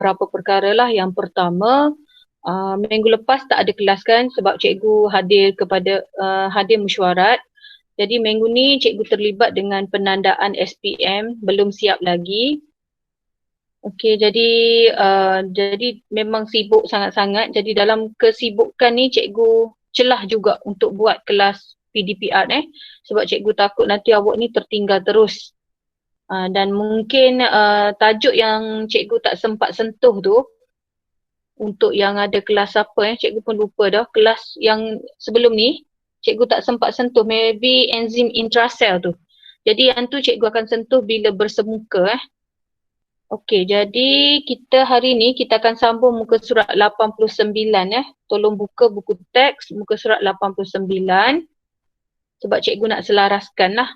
beberapa perkara lah. Yang pertama, minggu lepas tak ada kelas kan sebab cikgu hadir mesyuarat. Jadi minggu ni cikgu terlibat dengan penandaan SPM, belum siap lagi. Okey, jadi memang sibuk sangat-sangat. Jadi dalam kesibukan ni cikgu celah juga untuk buat kelas PDPR sebab cikgu takut nanti awak ni tertinggal terus. Dan mungkin tajuk yang cikgu tak sempat sentuh tu untuk yang ada kelas apa cikgu pun lupa dah. Kelas yang sebelum ni cikgu tak sempat sentuh, maybe enzim intracell tu. Jadi yang tu cikgu akan sentuh bila bersemuka Okey, jadi kita hari ni kita akan sambung muka surat 89 Tolong buka buku teks muka surat 89 sebab cikgu nak selaraskan lah.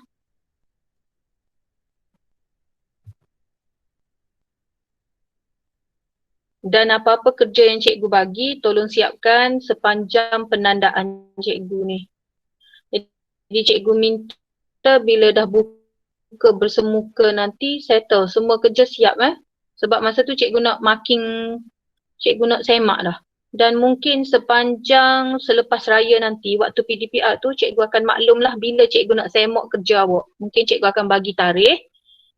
Dan apa-apa kerja yang cikgu bagi, tolong siapkan sepanjang penandaan cikgu ni. Jadi cikgu minta bila dah buka bersemuka nanti settle semua kerja siap sebab masa tu cikgu nak marking, cikgu nak semak dah. Dan mungkin sepanjang selepas raya nanti waktu PDPR tu cikgu akan maklumlah bila cikgu nak semak kerja awak. Mungkin cikgu akan bagi tarikh.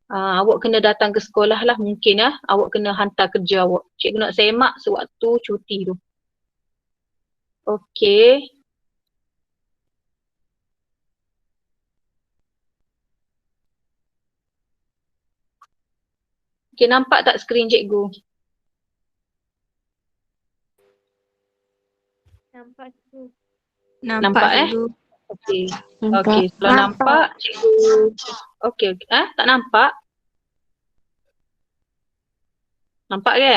Awak kena datang ke sekolah lah mungkin awak kena hantar kerja awak. Cikgu nak semak sewaktu cuti tu. Okey. Okey, nampak tak skrin cikgu? Nampak cikgu. Nampak Okey. Okey, kalau nampak cikgu. Okey. Tak nampak? Nampak ke?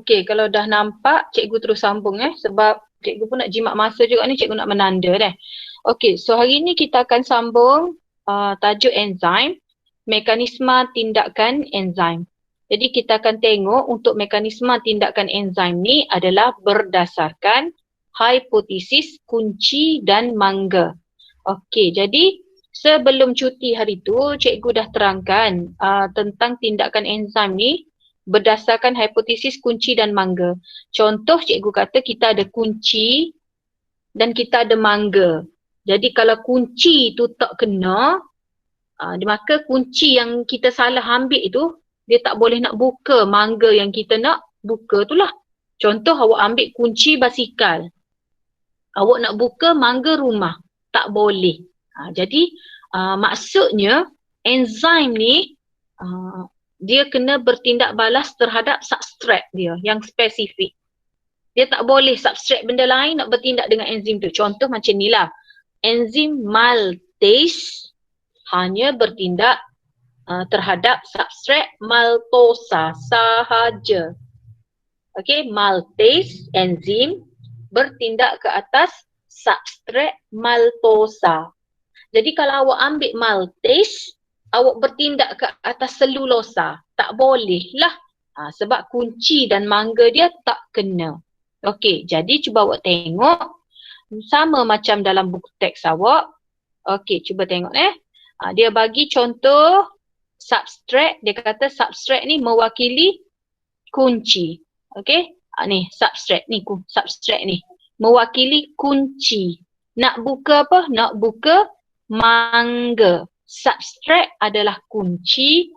Okey, kalau dah nampak cikgu terus sambung sebab cikgu pun nak jimat masa juga ni, cikgu nak menanda Okey, so hari ni kita akan sambung tajuk enzim, mekanisme tindakan enzim. Jadi kita akan tengok untuk mekanisme tindakan enzim ni adalah berdasarkan hipotesis kunci dan mangga. Okey, jadi sebelum cuti hari tu cikgu dah terangkan tentang tindakan enzim ni berdasarkan hipotesis kunci dan mangga. Contoh cikgu kata kita ada kunci dan kita ada mangga. Jadi kalau kunci tu tak kena, maka kunci yang kita salah ambil itu dia tak boleh nak buka mangga yang kita nak buka tu lah. Contoh awak ambil kunci basikal. Awak nak buka mangga rumah. Tak boleh. Jadi maksudnya enzim ni dia kena bertindak balas terhadap substrat dia yang spesifik. Dia tak boleh substrat benda lain nak bertindak dengan enzim tu. Contoh macam ni lah. Enzim maltase hanya bertindak terhadap substrat maltosa sahaja. Okey, maltase enzim bertindak ke atas substrat maltosa. Jadi kalau awak ambil maltase, awak bertindak ke atas selulosa. Tak boleh lah. Sebab kunci dan mangga dia tak kena. Okey, jadi cuba awak tengok. Sama macam dalam buku teks awak. Okey, cuba tengok dia bagi contoh substrat. Dia kata substrat ni mewakili kunci. Okey, ni substrat ni. Substrat ni mewakili kunci. Nak buka apa? Nak buka mangga. Substrat adalah kunci,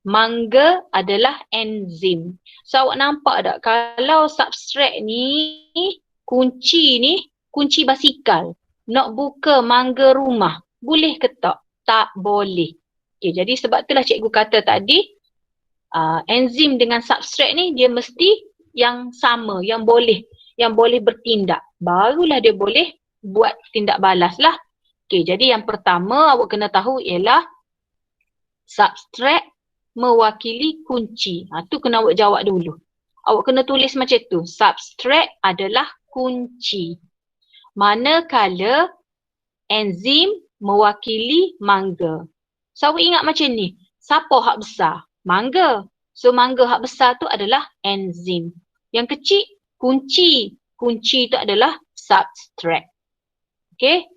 mangga adalah enzim. So awak nampak tak kalau substrat ni, kunci basikal, nak buka mangga rumah, boleh ke tak? Tak boleh. Okay, jadi sebab itulah cikgu kata tadi, enzim dengan substrat ni dia mesti yang sama, yang boleh bertindak. Barulah dia boleh buat tindak balas lah. Okay, jadi yang pertama awak kena tahu ialah substrat mewakili kunci. Tu kena awak jawab dulu. Awak kena tulis macam tu. Substrat adalah kunci. Manakala enzim mewakili mangga. So awak ingat macam ni. Siapa hak besar? Mangga. So mangga hak besar tu adalah enzim. Yang kecil kunci. Kunci tu adalah substrat. Okay.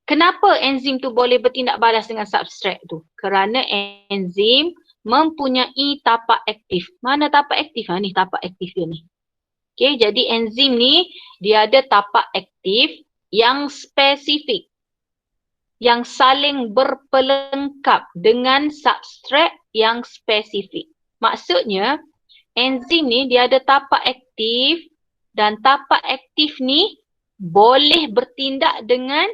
Kenapa enzim tu boleh bertindak balas dengan substrat tu? Kerana enzim mempunyai tapak aktif. Mana tapak aktif? Ni tapak aktif dia ni. Okay, jadi enzim ni dia ada tapak aktif yang spesifik, yang saling berpelengkap dengan substrat yang spesifik. Maksudnya, enzim ni dia ada tapak aktif dan tapak aktif ni boleh bertindak dengan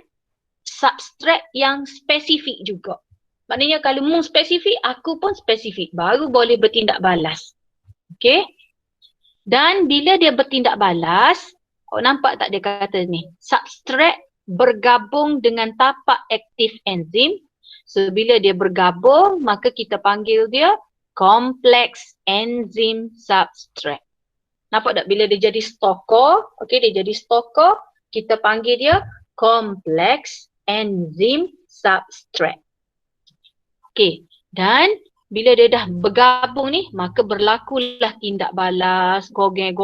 substrat yang spesifik juga. Maknanya kalau mu spesifik, aku pun spesifik. Baru boleh bertindak balas. Okay? Dan bila dia bertindak balas, awak nampak tak dia kata ni? Substrat bergabung dengan tapak aktif enzim. So bila dia bergabung, maka kita panggil dia kompleks enzim substrat. Nampak tak bila dia jadi stalker, okey dia jadi stalker, kita panggil dia kompleks enzim substrat. Okey, dan bila dia dah bergabung ni, maka berlakulah tindak balas, gogeng,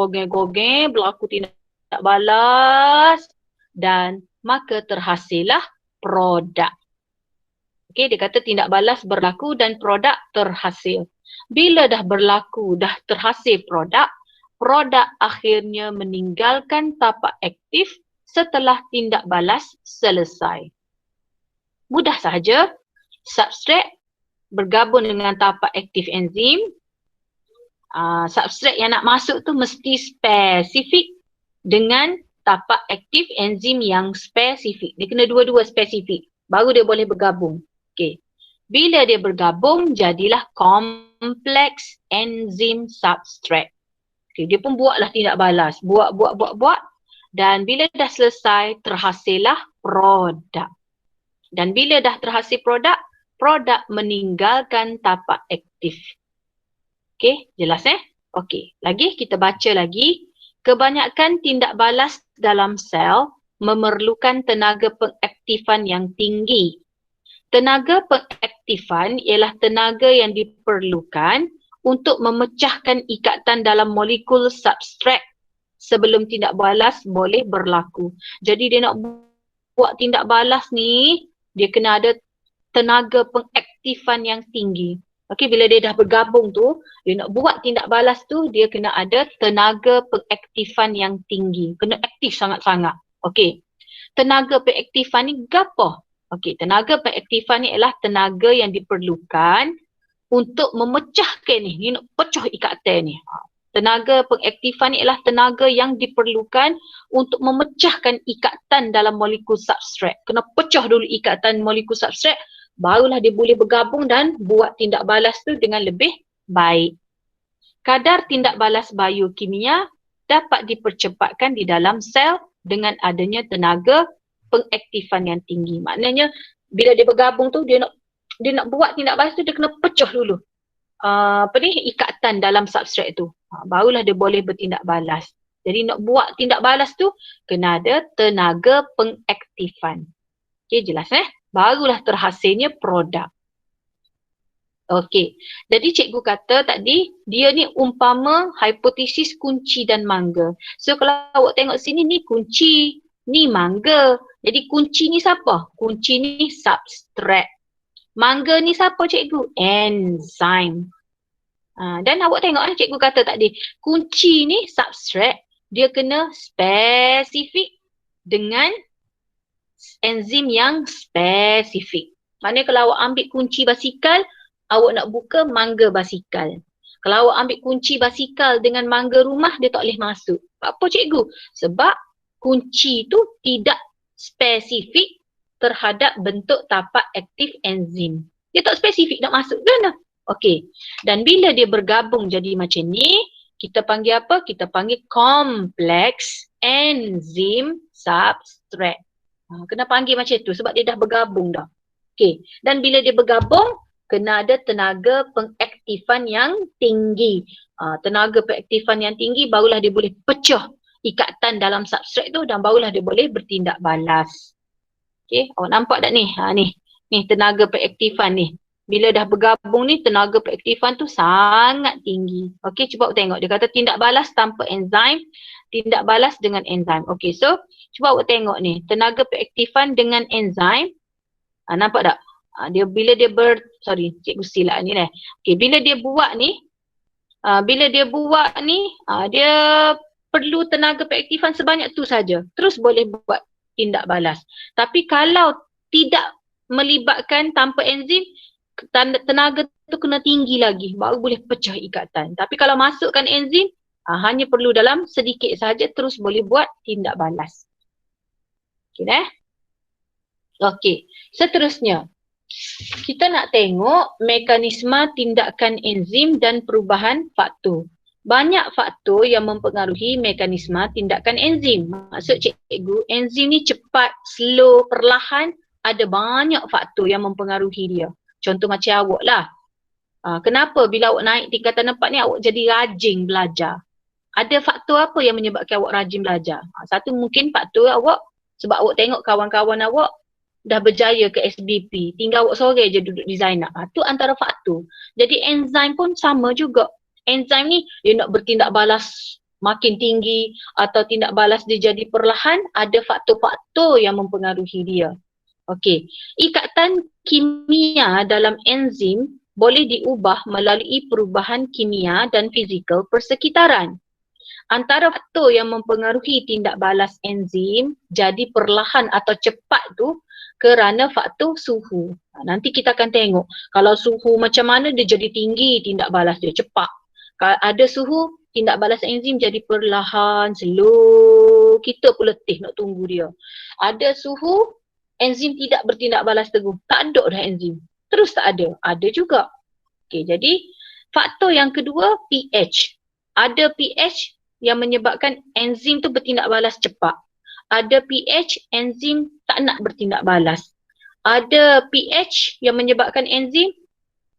berlaku tindak balas dan maka terhasillah produk. Okey, dia kata tindak balas berlaku dan produk terhasil. Bila dah berlaku, dah terhasil produk, produk akhirnya meninggalkan tapak aktif setelah tindak balas selesai. Mudah sahaja, substrat bergabung dengan tapak aktif enzim. Substrat yang nak masuk tu mesti spesifik dengan tapak aktif enzim yang spesifik. Dia kena dua-dua spesifik. Baru dia boleh bergabung. Okay. Bila dia bergabung, jadilah kompleks enzim substrat. Okay. Dia pun buatlah tindak balas. Buat. Dan bila dah selesai, terhasillah produk. Dan bila dah terhasil produk meninggalkan tapak aktif. Okey, jelas Okey, lagi kita baca lagi. Kebanyakan tindak balas dalam sel memerlukan tenaga pengaktifan yang tinggi. Tenaga pengaktifan ialah tenaga yang diperlukan untuk memecahkan ikatan dalam molekul substrat sebelum tindak balas boleh berlaku. Jadi dia nak buat tindak balas ni, dia kena ada tenaga pengaktifan yang tinggi. Okey, bila dia dah bergabung tu, dia nak buat tindak balas tu, dia kena ada tenaga pengaktifan yang tinggi. Kena aktif sangat-sangat. Okey. Tenaga pengaktifan ni gapo? Okey, tenaga pengaktifan ni ialah tenaga yang diperlukan untuk memecahkan ni. Dia nak pecah ikatan ni. Tenaga pengaktifan ni ialah tenaga yang diperlukan untuk memecahkan ikatan dalam molekul substrat. Kena pecah dulu ikatan molekul substrat, barulah dia boleh bergabung dan buat tindak balas tu dengan lebih baik. Kadar tindak balas biokimia dapat dipercepatkan di dalam sel dengan adanya tenaga pengaktifan yang tinggi. Maknanya bila dia bergabung tu, dia nak buat tindak balas tu, dia kena pecah dulu ikatan dalam substrat tu. Barulah dia boleh bertindak balas. Jadi nak buat tindak balas tu kena ada tenaga pengaktifan. Okey, jelas Barulah terhasilnya produk. Okey. Jadi cikgu kata tadi dia ni umpama hipotesis kunci dan mangga. So kalau awak tengok sini ni kunci, ni mangga. Jadi kunci ni siapa? Kunci ni substrat. Mangga ni siapa cikgu? Enzim. Dan awak tengok cikgu kata tadi, kunci ni substrat, dia kena spesifik dengan enzim yang spesifik. Maknanya kalau awak ambil kunci basikal, awak nak buka mangga basikal. Kalau awak ambil kunci basikal dengan mangga rumah, dia tak boleh masuk. Apa cikgu? Sebab kunci tu tidak spesifik terhadap bentuk tapak aktif enzim. Dia tak spesifik nak masuk ke mana? Okey. Dan bila dia bergabung jadi macam ni, kita panggil apa? Kita panggil kompleks enzim substrat. Kena panggil macam tu sebab dia dah bergabung dah. Okey. Dan bila dia bergabung, kena ada tenaga pengaktifan yang tinggi. Tenaga pengaktifan yang tinggi barulah dia boleh pecah ikatan dalam substrat tu dan barulah dia boleh bertindak balas. Okey, awak nampak tak ni? Ni tenaga pengaktifan ni. Bila dah bergabung ni, tenaga pengaktifan tu sangat tinggi. Okey, cuba awak tengok. Dia kata tindak balas tanpa enzim, tindak balas dengan enzim. Okey, so cuba awak tengok ni. Tenaga pengaktifan dengan enzim. Nampak tak? Bila dia cikgu silap ni deh. Okey, bila dia buat ni, dia perlu tenaga peraktifan sebanyak tu saja. Terus boleh buat tindak balas. Tapi kalau tidak melibatkan tanpa enzim, tenaga tu kena tinggi lagi baru boleh pecah ikatan. Tapi kalau masukkan enzim, hanya perlu dalam sedikit saja terus boleh buat tindak balas. Okey dah. Okey, seterusnya kita nak tengok mekanisme tindakan enzim dan perubahan faktor. Banyak faktor yang mempengaruhi mekanisme tindakan enzim. Maksud cikgu, enzim ni cepat, slow, perlahan, ada banyak faktor yang mempengaruhi dia. Contoh macam awak lah. Kenapa bila awak naik tingkatan 4 ni awak jadi rajin belajar? Ada faktor apa yang menyebabkan awak rajin belajar? Satu mungkin faktor awak sebab awak tengok kawan-kawan awak dah berjaya ke SBP, tinggal awak sore je duduk di Zainab. Tu antara faktor. Jadi enzim pun sama juga. Enzim ni dia nak bertindak balas makin tinggi atau tindak balas dia jadi perlahan, ada faktor-faktor yang mempengaruhi dia. Okey, ikatan kimia dalam enzim boleh diubah melalui perubahan kimia dan fizikal persekitaran. Antara faktor yang mempengaruhi tindak balas enzim jadi perlahan atau cepat tu kerana faktor suhu. Nanti kita akan tengok kalau suhu macam mana dia jadi tinggi, tindak balas dia cepat. Kalau ada suhu, tindak balas enzim jadi perlahan, slow. Kita pun letih nak tunggu dia. Ada suhu, enzim tidak bertindak balas teguh. Tak ada dah enzim. Terus tak ada. Ada juga. Okey, jadi faktor yang kedua, pH. Ada pH yang menyebabkan enzim tu bertindak balas cepat. Ada pH, enzim tak nak bertindak balas. Ada pH yang menyebabkan enzim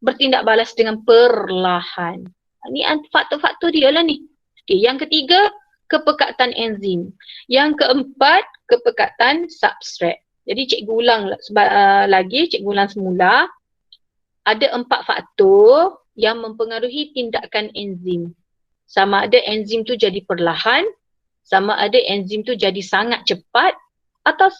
bertindak balas dengan perlahan. Ni faktor-faktor dia lah ni. Okay, yang ketiga, kepekatan enzim. Yang keempat, kepekatan substrat. Jadi cikgu ulang cikgu ulang semula. Ada 4 faktor yang mempengaruhi tindakan enzim. Sama ada enzim tu jadi perlahan, sama ada enzim tu jadi sangat cepat atau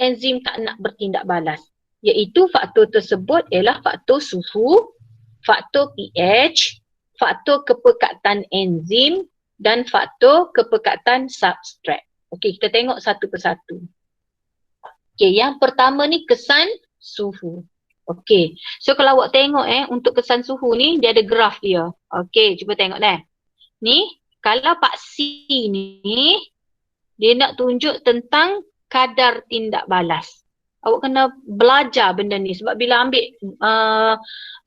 enzim tak nak bertindak balas. Iaitu faktor tersebut ialah faktor suhu, faktor pH, faktor kepekatan enzim dan faktor kepekatan substrat. Okey, kita tengok satu persatu. Okey, yang pertama ni kesan suhu. Okey, so kalau awak tengok untuk kesan suhu ni dia ada graf dia. Okey, cuba tengok deh. Ni kalau Pak C ni dia nak tunjuk tentang kadar tindak balas. Awak kena belajar benda ni sebab bila ambil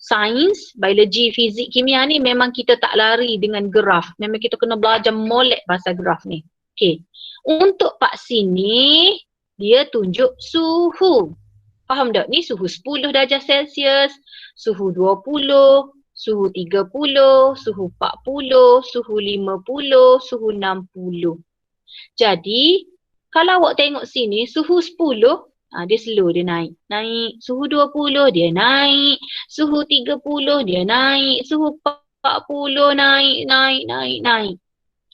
sains, biologi, fizik, kimia ni memang kita tak lari dengan graf. Memang kita kena belajar molek pasal graf ni. Okey. Untuk Pak C ni dia tunjuk suhu. Faham tak? Ni suhu 10 darjah Celsius, suhu 20, suhu 30, suhu 40, suhu 50, suhu 60. Jadi, kalau awak tengok sini, suhu 10, dia slow, dia naik. Naik. Suhu 20, dia naik. Suhu 30, dia naik. Suhu 40, naik.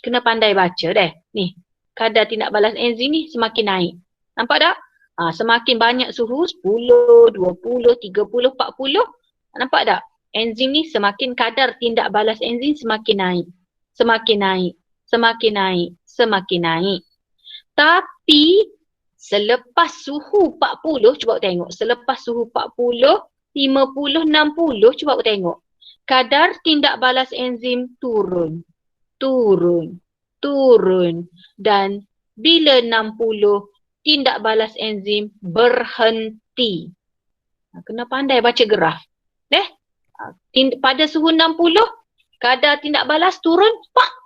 Kena pandai baca deh. Ni, kadar tindak balas enzim ni semakin naik. Nampak tak? Semakin banyak suhu, 10, 20, 30, 40. Nampak tak? Enzim ni semakin kadar tindak balas enzim semakin naik. Semakin naik. Semakin naik. Semakin naik. Tapi selepas suhu 40, cuba tengok. Selepas suhu 40, 50, 60, cuba tengok. Kadar tindak balas enzim turun. Turun. Turun. Dan bila 60, tindak balas enzim berhenti. Kena pandai baca graf. Pada suhu 60, kadar tindak balas turun,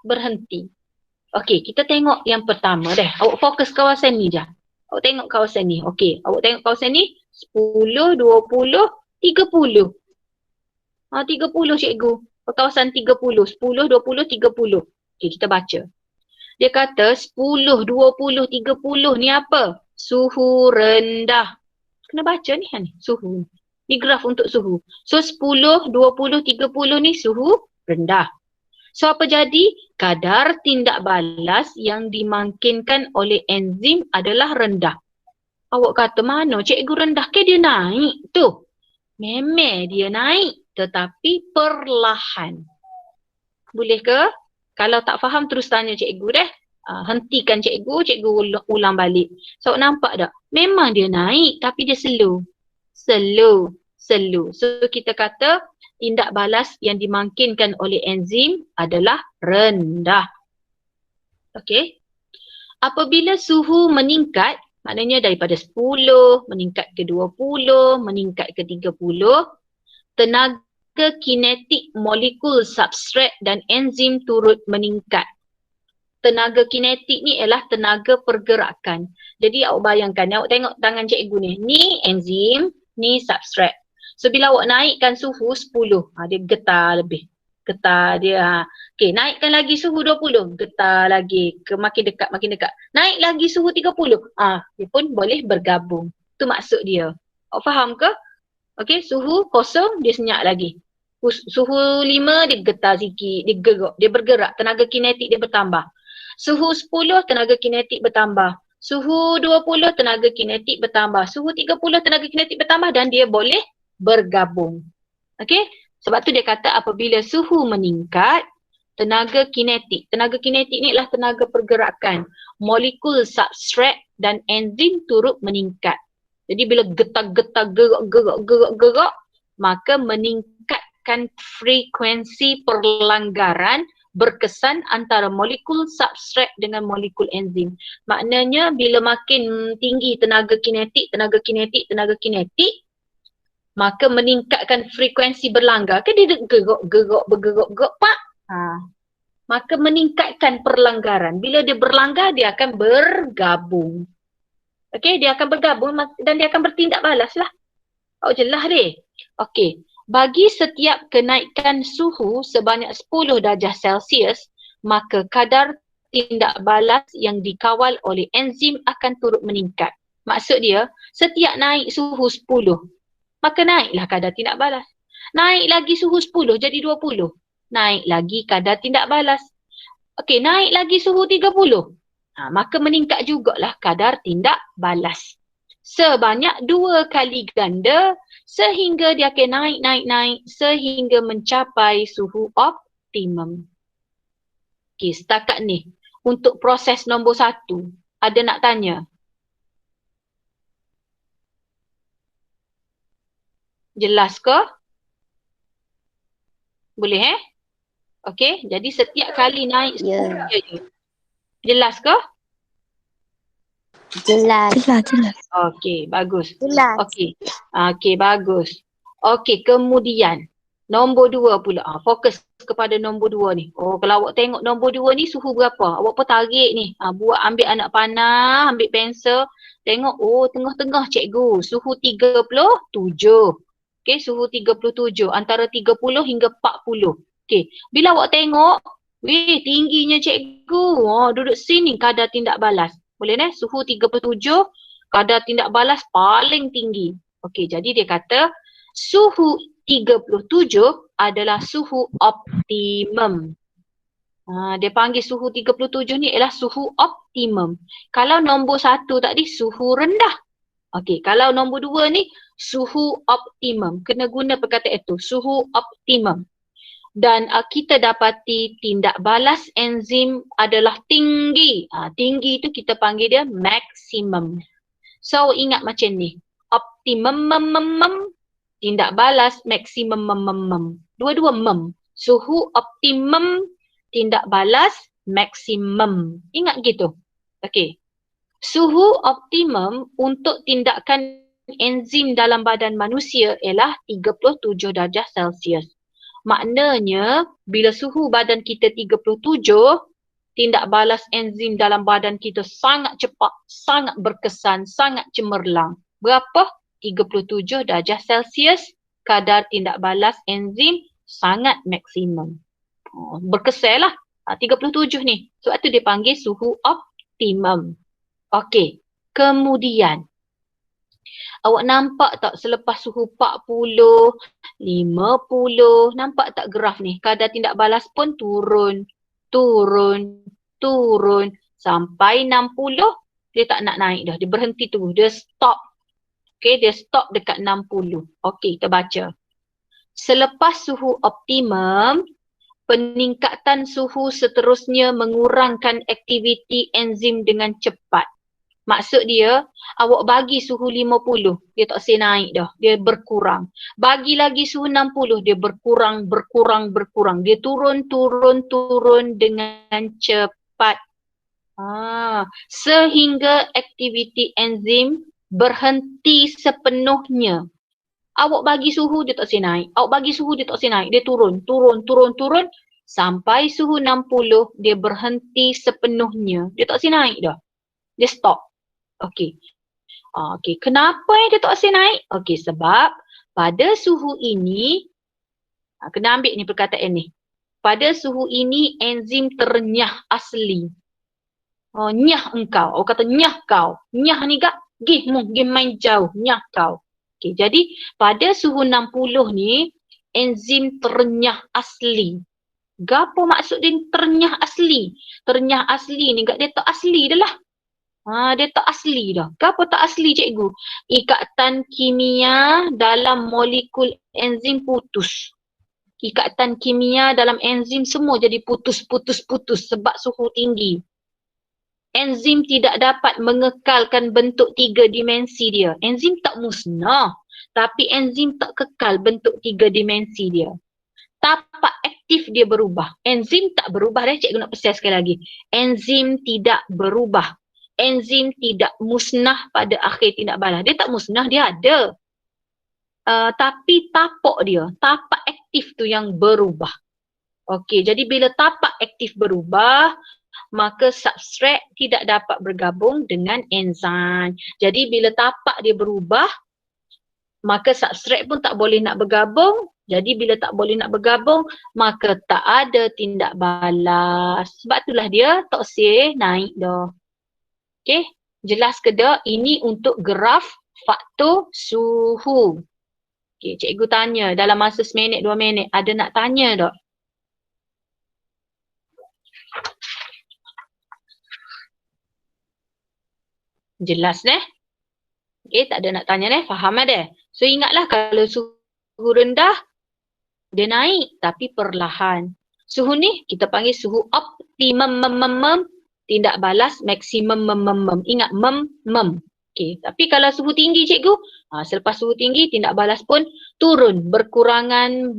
berhenti. Okey, kita tengok yang pertama deh. Awak fokus kawasan ni je. Awak tengok kawasan ni. Okey, awak tengok kawasan ni 10, 20, 30. 30 cikgu. Kawasan 30. 10, 20, 30. Okey, kita baca. Dia kata 10, 20, 30 ni apa? Suhu rendah. Kena baca ni suhu. Ni graf untuk suhu. So 10, 20, 30 ni suhu rendah. So apa jadi? Kadar tindak balas yang dimungkinkan oleh enzim adalah rendah. Awak kata mana? Cikgu rendah ke dia naik tu? Memang dia naik tetapi perlahan. Boleh ke? Kalau tak faham terus tanya cikgu deh. Hentikan cikgu ulang balik. So nampak tak? Memang dia naik tapi dia slow. Slow. So kita kata tindak balas yang dimungkinkan oleh enzim adalah rendah. Okey. Apabila suhu meningkat, maknanya daripada 10, meningkat ke 20, meningkat ke 30, tenaga kinetik molekul substrat dan enzim turut meningkat. Tenaga kinetik ni ialah tenaga pergerakan. Jadi awak bayangkan, awak tengok tangan cikgu ni. Ni enzim, ni substrat. So bila awak naikkan suhu 10, dia getar lebih. Getar dia. Okay, naikkan lagi suhu 20, getar lagi. Makin dekat, makin dekat. Naik lagi suhu 30, dia pun boleh bergabung. Itu maksud dia. Awak faham ke? Okay, suhu kosong, dia senyap lagi. Suhu 5, dia getar sikit, dia bergerak, tenaga kinetik dia bertambah. Suhu 10, tenaga kinetik bertambah. Suhu 20, tenaga kinetik bertambah. Suhu 30, tenaga kinetik bertambah dan dia boleh bergabung. Okey? Sebab tu dia kata apabila suhu meningkat, tenaga kinetik. Tenaga kinetik ni adalah tenaga pergerakan. Molekul substrat dan enzim turut meningkat. Jadi bila getar-getar, gerak, maka meningkatkan frekuensi perlanggaran berkesan antara molekul substrat dengan molekul enzim. Maknanya bila makin tinggi tenaga kinetik, maka meningkatkan frekuensi berlanggar. Kan dia bergerak, pak. Maka meningkatkan perlanggaran. Bila dia berlanggar, dia akan bergabung. Okey, dia akan bergabung dan dia akan bertindak balas lah. Oh, jelas deh. Okey. Bagi setiap kenaikan suhu sebanyak 10 darjah Celsius, maka kadar tindak balas yang dikawal oleh enzim akan turut meningkat. Maksud dia, setiap naik suhu 10, maka naiklah kadar tindak balas. Naik lagi suhu 10 jadi 20. Naik lagi kadar tindak balas. Okey, naik lagi suhu 30. Maka meningkat jugalah kadar tindak balas. Sebanyak 2 kali ganda sehingga dia akan naik sehingga mencapai suhu optimum. Okey, setakat ni untuk proses nombor 1 ada nak tanya? Jelas ke? Boleh Okey, jadi setiap kali naik suhu je. Jelas ke? Jelas. Okey, bagus. Jelas. Okey, bagus. Okey, kemudian nombor 2 pula. Fokus kepada nombor 2 ni. Oh, kalau awak tengok nombor 2 ni suhu berapa? Awak pun tarik ni. Buat ambil anak panah, ambil pensel. Tengok, tengah-tengah cikgu. Suhu 37. Okey, suhu 37. Antara 30 hingga 40. Okey, bila awak tengok, tingginya cikgu. Duduk sini kadar tindak balas. Boleh suhu 37, kadar tindak balas paling tinggi. Okey, jadi dia kata suhu 37 adalah suhu optimum. Dia panggil suhu 37 ni ialah suhu optimum. Kalau nombor 1 tadi suhu rendah. Okey, kalau nombor 2 ni suhu optimum. Kena guna perkataan itu, suhu optimum. Dan kita dapati tindak balas enzim adalah tinggi. Tinggi itu kita panggil dia maksimum. So ingat macam ni. Optimum, tindak balas maksimum, dua-dua mem. Suhu optimum, tindak balas maksimum. Ingat gitu. Okey. Suhu optimum untuk tindakan enzim dalam badan manusia ialah 37 darjah Celsius. Maknanya bila suhu badan kita 37, tindak balas enzim dalam badan kita sangat cepat, sangat berkesan, sangat cemerlang. Berapa? 37 darjah Celsius, kadar tindak balas enzim sangat maksimum. Berkesan lah 37 ni. Sebab tu dia panggil suhu optimum. Okey, kemudian awak nampak tak selepas suhu 40, 50, nampak tak graf ni? Kadar tindak balas pun turun sampai 60, dia tak nak naik dah. Dia berhenti tu, dia stop. Okay, dia stop dekat 60. Okay, kita baca. Selepas suhu optimum, peningkatan suhu seterusnya mengurangkan aktiviti enzim dengan cepat. Maksud dia, awak bagi suhu 50, dia tak boleh naik dah. Dia berkurang. Bagi lagi suhu 60, dia berkurang. Dia turun dengan cepat. Sehingga aktiviti enzim berhenti sepenuhnya. Awak bagi suhu, dia tak boleh naik. Awak bagi suhu, dia tak boleh naik. Dia turun. Sampai suhu 60, dia berhenti sepenuhnya. Dia tak boleh naik dah. Dia stop. Okey. Okey, kenapa dia tak boleh naik? Okey, sebab pada suhu ini, kena ambil ni perkataan ni. Pada suhu ini, enzim ternyah asli. Nyah engkau. Orang kata nyah kau. Nyah ni gak, gih main jauh. Nyah kau. Okey, jadi pada suhu 60 ni, enzim ternyah asli. Gapo maksud dia ternyah asli? Ternyah asli ni gak dia tak asli dah lah. Dia tak asli dah. Gapo tak asli cikgu? Ikatan kimia dalam molekul enzim putus. Ikatan kimia dalam enzim semua jadi putus sebab suhu tinggi. Enzim tidak dapat mengekalkan bentuk 3 dimensi dia. Enzim tak musnah, tapi enzim tak kekal bentuk 3 dimensi dia. Tapak aktif dia berubah. Enzim tak berubah dah, cikgu nak pesan sekali lagi. Enzim tidak berubah. Enzim tidak musnah pada akhir tindak balas. Dia tak musnah, dia ada. Tapi tapak dia, tapak aktif tu yang berubah. Okey, jadi bila tapak aktif berubah, maka substrat tidak dapat bergabung dengan enzim. Jadi bila tapak dia berubah, maka substrat pun tak boleh nak bergabung. Jadi bila tak boleh nak bergabung, maka tak ada tindak balas. Sebab itulah dia tak boleh naik dah. Okey, jelas ke tak? Ini untuk graf faktor suhu. Okey, cikgu tanya dalam masa 1 minit, 2 minit. Ada nak tanya tak? Jelas deh? Okey, tak ada nak tanya deh. Faham ada? So ingatlah kalau suhu rendah, dia naik tapi perlahan. Suhu ni kita panggil suhu optimum, tindak balas maksimum, Ingat, mem. Okey, tapi kalau suhu tinggi cikgu, selepas suhu tinggi tindak balas pun turun, berkurangan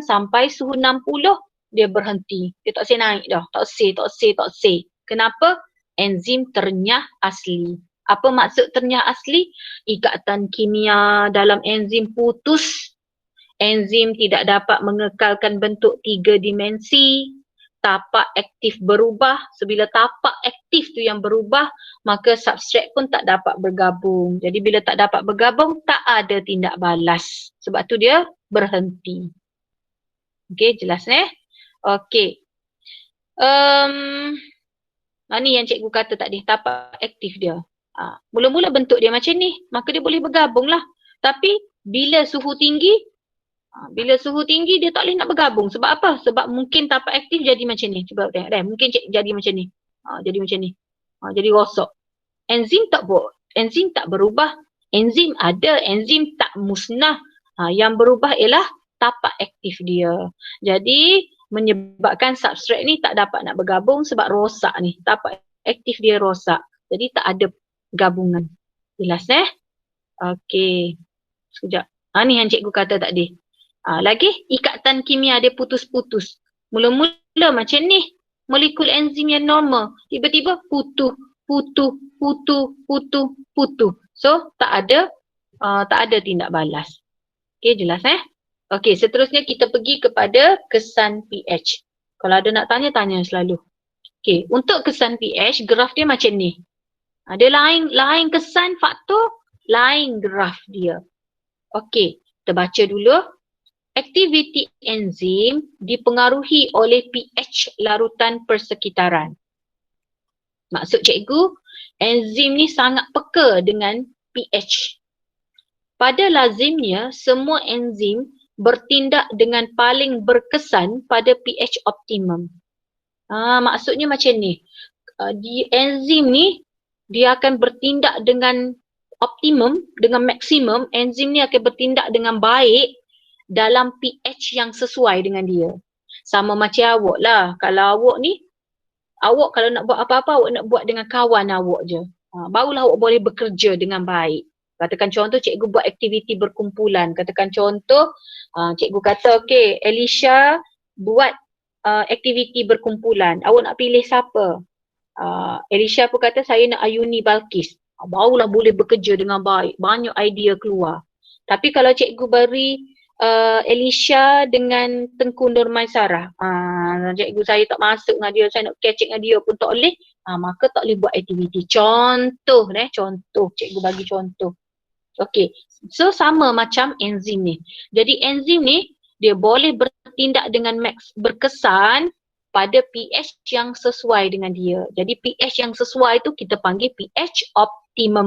sampai suhu 60 dia berhenti. Dia tak boleh naik dah. Tak boleh. Kenapa? Enzim ternyah asli. Apa maksud ternyah asli? Ikatan kimia dalam enzim putus. Enzim tidak dapat mengekalkan bentuk 3 dimensi. Tapak aktif berubah. So, bila tapak aktif tu yang berubah, maka substrat pun tak dapat bergabung. Jadi bila tak dapat bergabung, tak ada tindak balas. Sebab tu dia berhenti. Okey, jelas Okey. Ni yang cikgu kata tadi, tapak aktif dia. Mula-mula bentuk dia macam ni, maka dia boleh bergabung lah. Tapi bila suhu tinggi dia tak boleh nak bergabung. Sebab apa? Sebab mungkin tapak aktif jadi macam ni. Cuba tengok. Mungkin jadi macam ni. Jadi macam ni. Jadi rosak. Enzim tak berubah. Enzim ada. Enzim tak musnah. Yang berubah ialah tapak aktif dia. Jadi menyebabkan substrat ni tak dapat nak bergabung sebab rosak ni. Tapak aktif dia rosak. Jadi tak ada gabungan. Jelas Okey. Sekejap. Ni yang cikgu kata tadi. Lagi ikatan kimia dia putus-putus. Mula-mula macam ni. Molekul enzim yang normal. Tiba-tiba putus. So tak ada tindak balas. Okey, jelas Okey, seterusnya kita pergi kepada kesan pH. Kalau ada nak tanya selalu. Okey, untuk kesan pH, graf dia macam ni. Dia lain kesan faktor, lain graf dia. Okey, kita baca dulu. Aktiviti enzim dipengaruhi oleh pH larutan persekitaran. Maksud cikgu, enzim ni sangat peka dengan pH. Pada lazimnya, semua enzim bertindak dengan paling berkesan pada pH optimum. Maksudnya macam ni. Enzim ni, dia akan bertindak dengan optimum dengan maksimum, enzim ni akan bertindak dengan baik dalam pH yang sesuai dengan dia. Sama macam awak lah. Kalau awak ni, awak kalau nak buat apa-apa, awak nak buat dengan kawan awak je. Barulah awak boleh bekerja dengan baik. Katakan contoh, cikgu buat aktiviti berkumpulan. Katakan contoh, cikgu kata, okay, Elisha buat aktiviti berkumpulan. Awak nak pilih siapa? Elisha pun kata, saya nak Ayuni Balkis. Barulah boleh bekerja dengan baik. Banyak idea keluar. Tapi kalau cikgu beri Elisha dengan Tengku Nurmaisarah, cikgu saya tak masuk dengan dia, saya nak catch dengan dia pun tak boleh, maka tak boleh buat aktiviti. Contoh, cikgu bagi contoh. Okey, so sama macam enzim ni. Jadi enzim ni dia boleh bertindak dengan berkesan pada pH yang sesuai dengan dia. Jadi pH yang sesuai tu kita panggil pH optimum.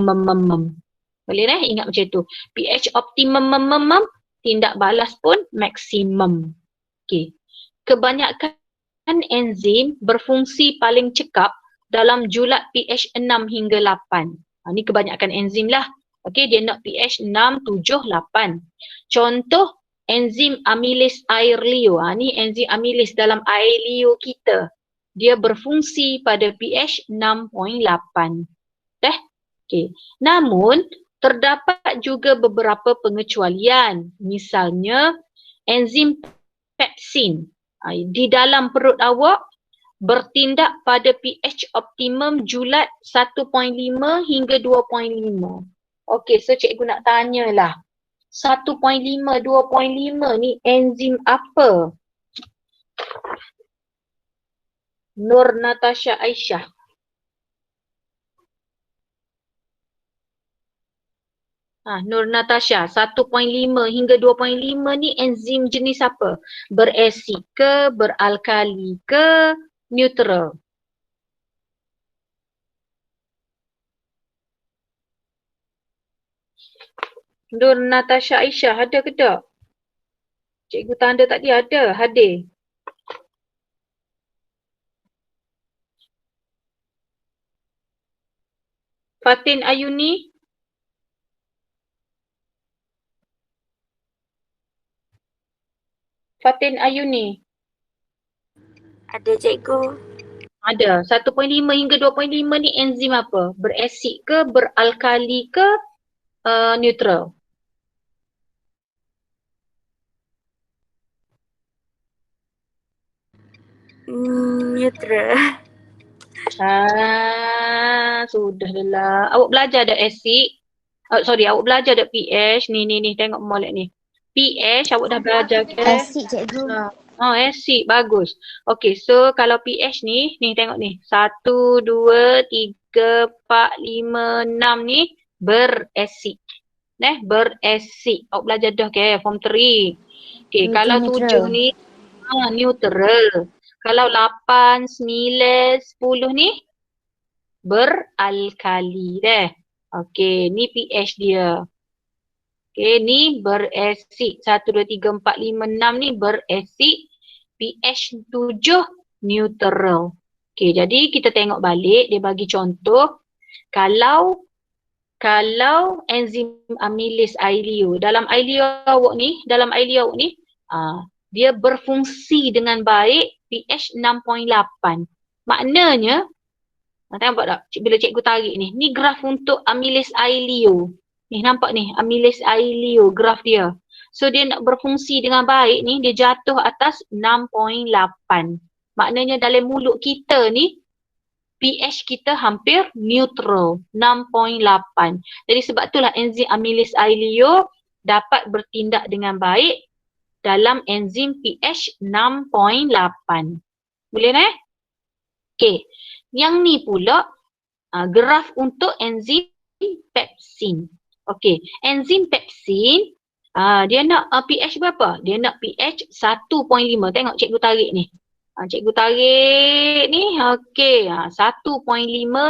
Boleh ingat macam tu. pH optimum, tindak balas pun maksimum. Okey. Kebanyakan enzim berfungsi paling cekap dalam julat pH 6 hingga 8. Ni kebanyakan enzim lah. Okey, dia nak pH 6, 7, 8. Contoh enzim amilase air liur. Ni enzim amilase dalam air liur kita. Dia berfungsi pada pH 6.8. Okey. Namun terdapat juga beberapa pengecualian. Misalnya enzim pepsin di dalam perut awak bertindak pada pH optimum julat 1.5 hingga 2.5. Okey, so cikgu nak tanyalah. 1.5, 2.5 ni enzim apa? Nur Natasha Aisyah. Nur Natasha, 1.5 hingga 2.5 ni enzim jenis apa? Berasid ke, beralkali ke, neutral? Nur Natasha Aisyah ada ke tak? Cikgu tanda tadi ada, hadir. Fatin Ayuni? Fatin Ayuni? Ada cikgu. Ada. 1.5 hingga 2.5 ni enzim apa? Berasid ke, beralkali ke, neutral? Neutral. Sudahlah. Awak belajar ada asid? Awak belajar ada pH? Ni, tengok molek ni. pH awak dah belajar ke? Asid cikgu. Asid. Bagus. Okey, so kalau pH ni tengok ni. 1, 2, 3, 4, 5, 6 ni berasid. Berasid. Awak belajar dah ke? Form 3. Okey, kalau 7 ni neutral. Kalau 8, 9, 10 ni beralkali Okey, ni pH dia. Okey, ni berasid. 1, 2, 3, 4, 5, 6 ni berasid. pH 7 neutral. Okey, jadi kita tengok balik, dia bagi contoh. Kalau enzim amilase air liur, dalam air liur awak ni, dia berfungsi dengan baik pH 6.8. Maknanya, nampak tak bila cikgu tarik ni graf untuk amilase air liur. Ni nampak ni, amilase air liur, graf dia. So dia nak berfungsi dengan baik ni, dia jatuh atas 6.8. Maknanya dalam mulut kita ni, pH kita hampir neutral, 6.8. Jadi sebab itulah enzim amilase air liur dapat bertindak dengan baik dalam enzim pH 6.8. Boleh Okey. Yang ni pula graf untuk enzim pepsin. Okey, enzim pepsin dia nak pH berapa? Dia nak pH 1.5. Tengok cikgu tarik ni. Cikgu tarik ni, okey, 1.5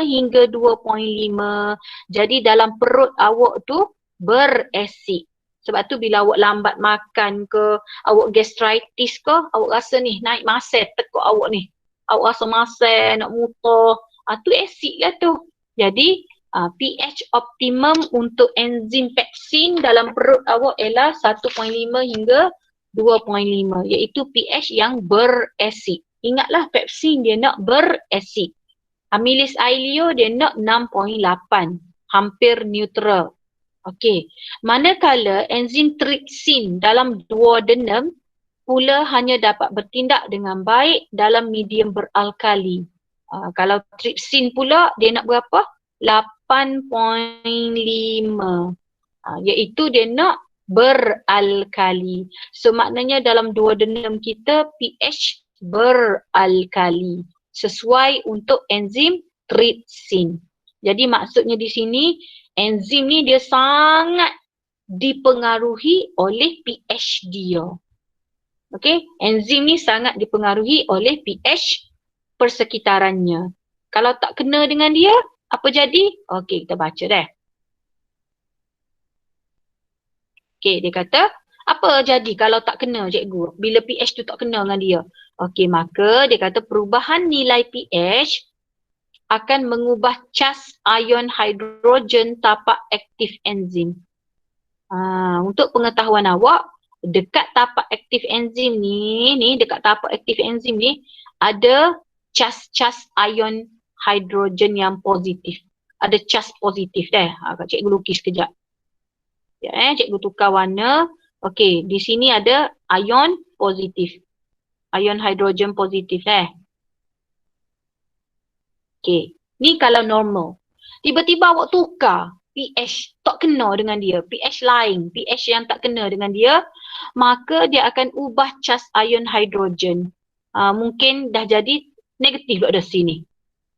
hingga 2.5. Jadi dalam perut awak tu berasid. Sebab tu bila awak lambat makan ke, awak gastritis ke, awak rasa ni naik masam tekuk awak ni. Awak rasa masam, nak muntah. Tu asid lah tu. Jadi pH optimum untuk enzim pepsin dalam perut awak ialah 1.5 hingga 2.5, iaitu pH yang berasid. Ingatlah pepsin dia nak berasid. Amilis ailio dia nak 6.8, hampir neutral. Okey. Manakala enzim trypsin dalam duodenum pula hanya dapat bertindak dengan baik dalam medium beralkali. Kalau trypsin pula dia nak berapa? 8.5. Iaitu dia nak beralkali. So maknanya dalam duodenum kita pH beralkali sesuai untuk enzim trypsin. Jadi maksudnya di sini enzim ni dia sangat dipengaruhi oleh pH dia. Okey, enzim ni sangat dipengaruhi oleh pH persekitarannya. Kalau tak kena dengan dia, apa jadi? Okey, kita baca deh. Okey, dia kata, apa jadi kalau tak kena cikgu? Bila pH tu tak kena dengan dia. Okey, maka dia kata perubahan nilai pH akan mengubah cas ion hidrogen tapak aktif enzim. Untuk pengetahuan awak, dekat tapak aktif enzim ni dekat tapak aktif enzim ni ada cas-cas ion hidrogen yang positif. Ada cas positif deh. Cikgu lukis kejap. Ya, cikgu tukar warna. Okey, di sini ada ion positif. Ion hidrogen positif Okey, ni kalau normal. Tiba-tiba awak tukar pH tak kena dengan dia, pH lain, pH yang tak kena dengan dia, maka dia akan ubah cas ion hidrogen. Mungkin dah jadi negatif dah sini.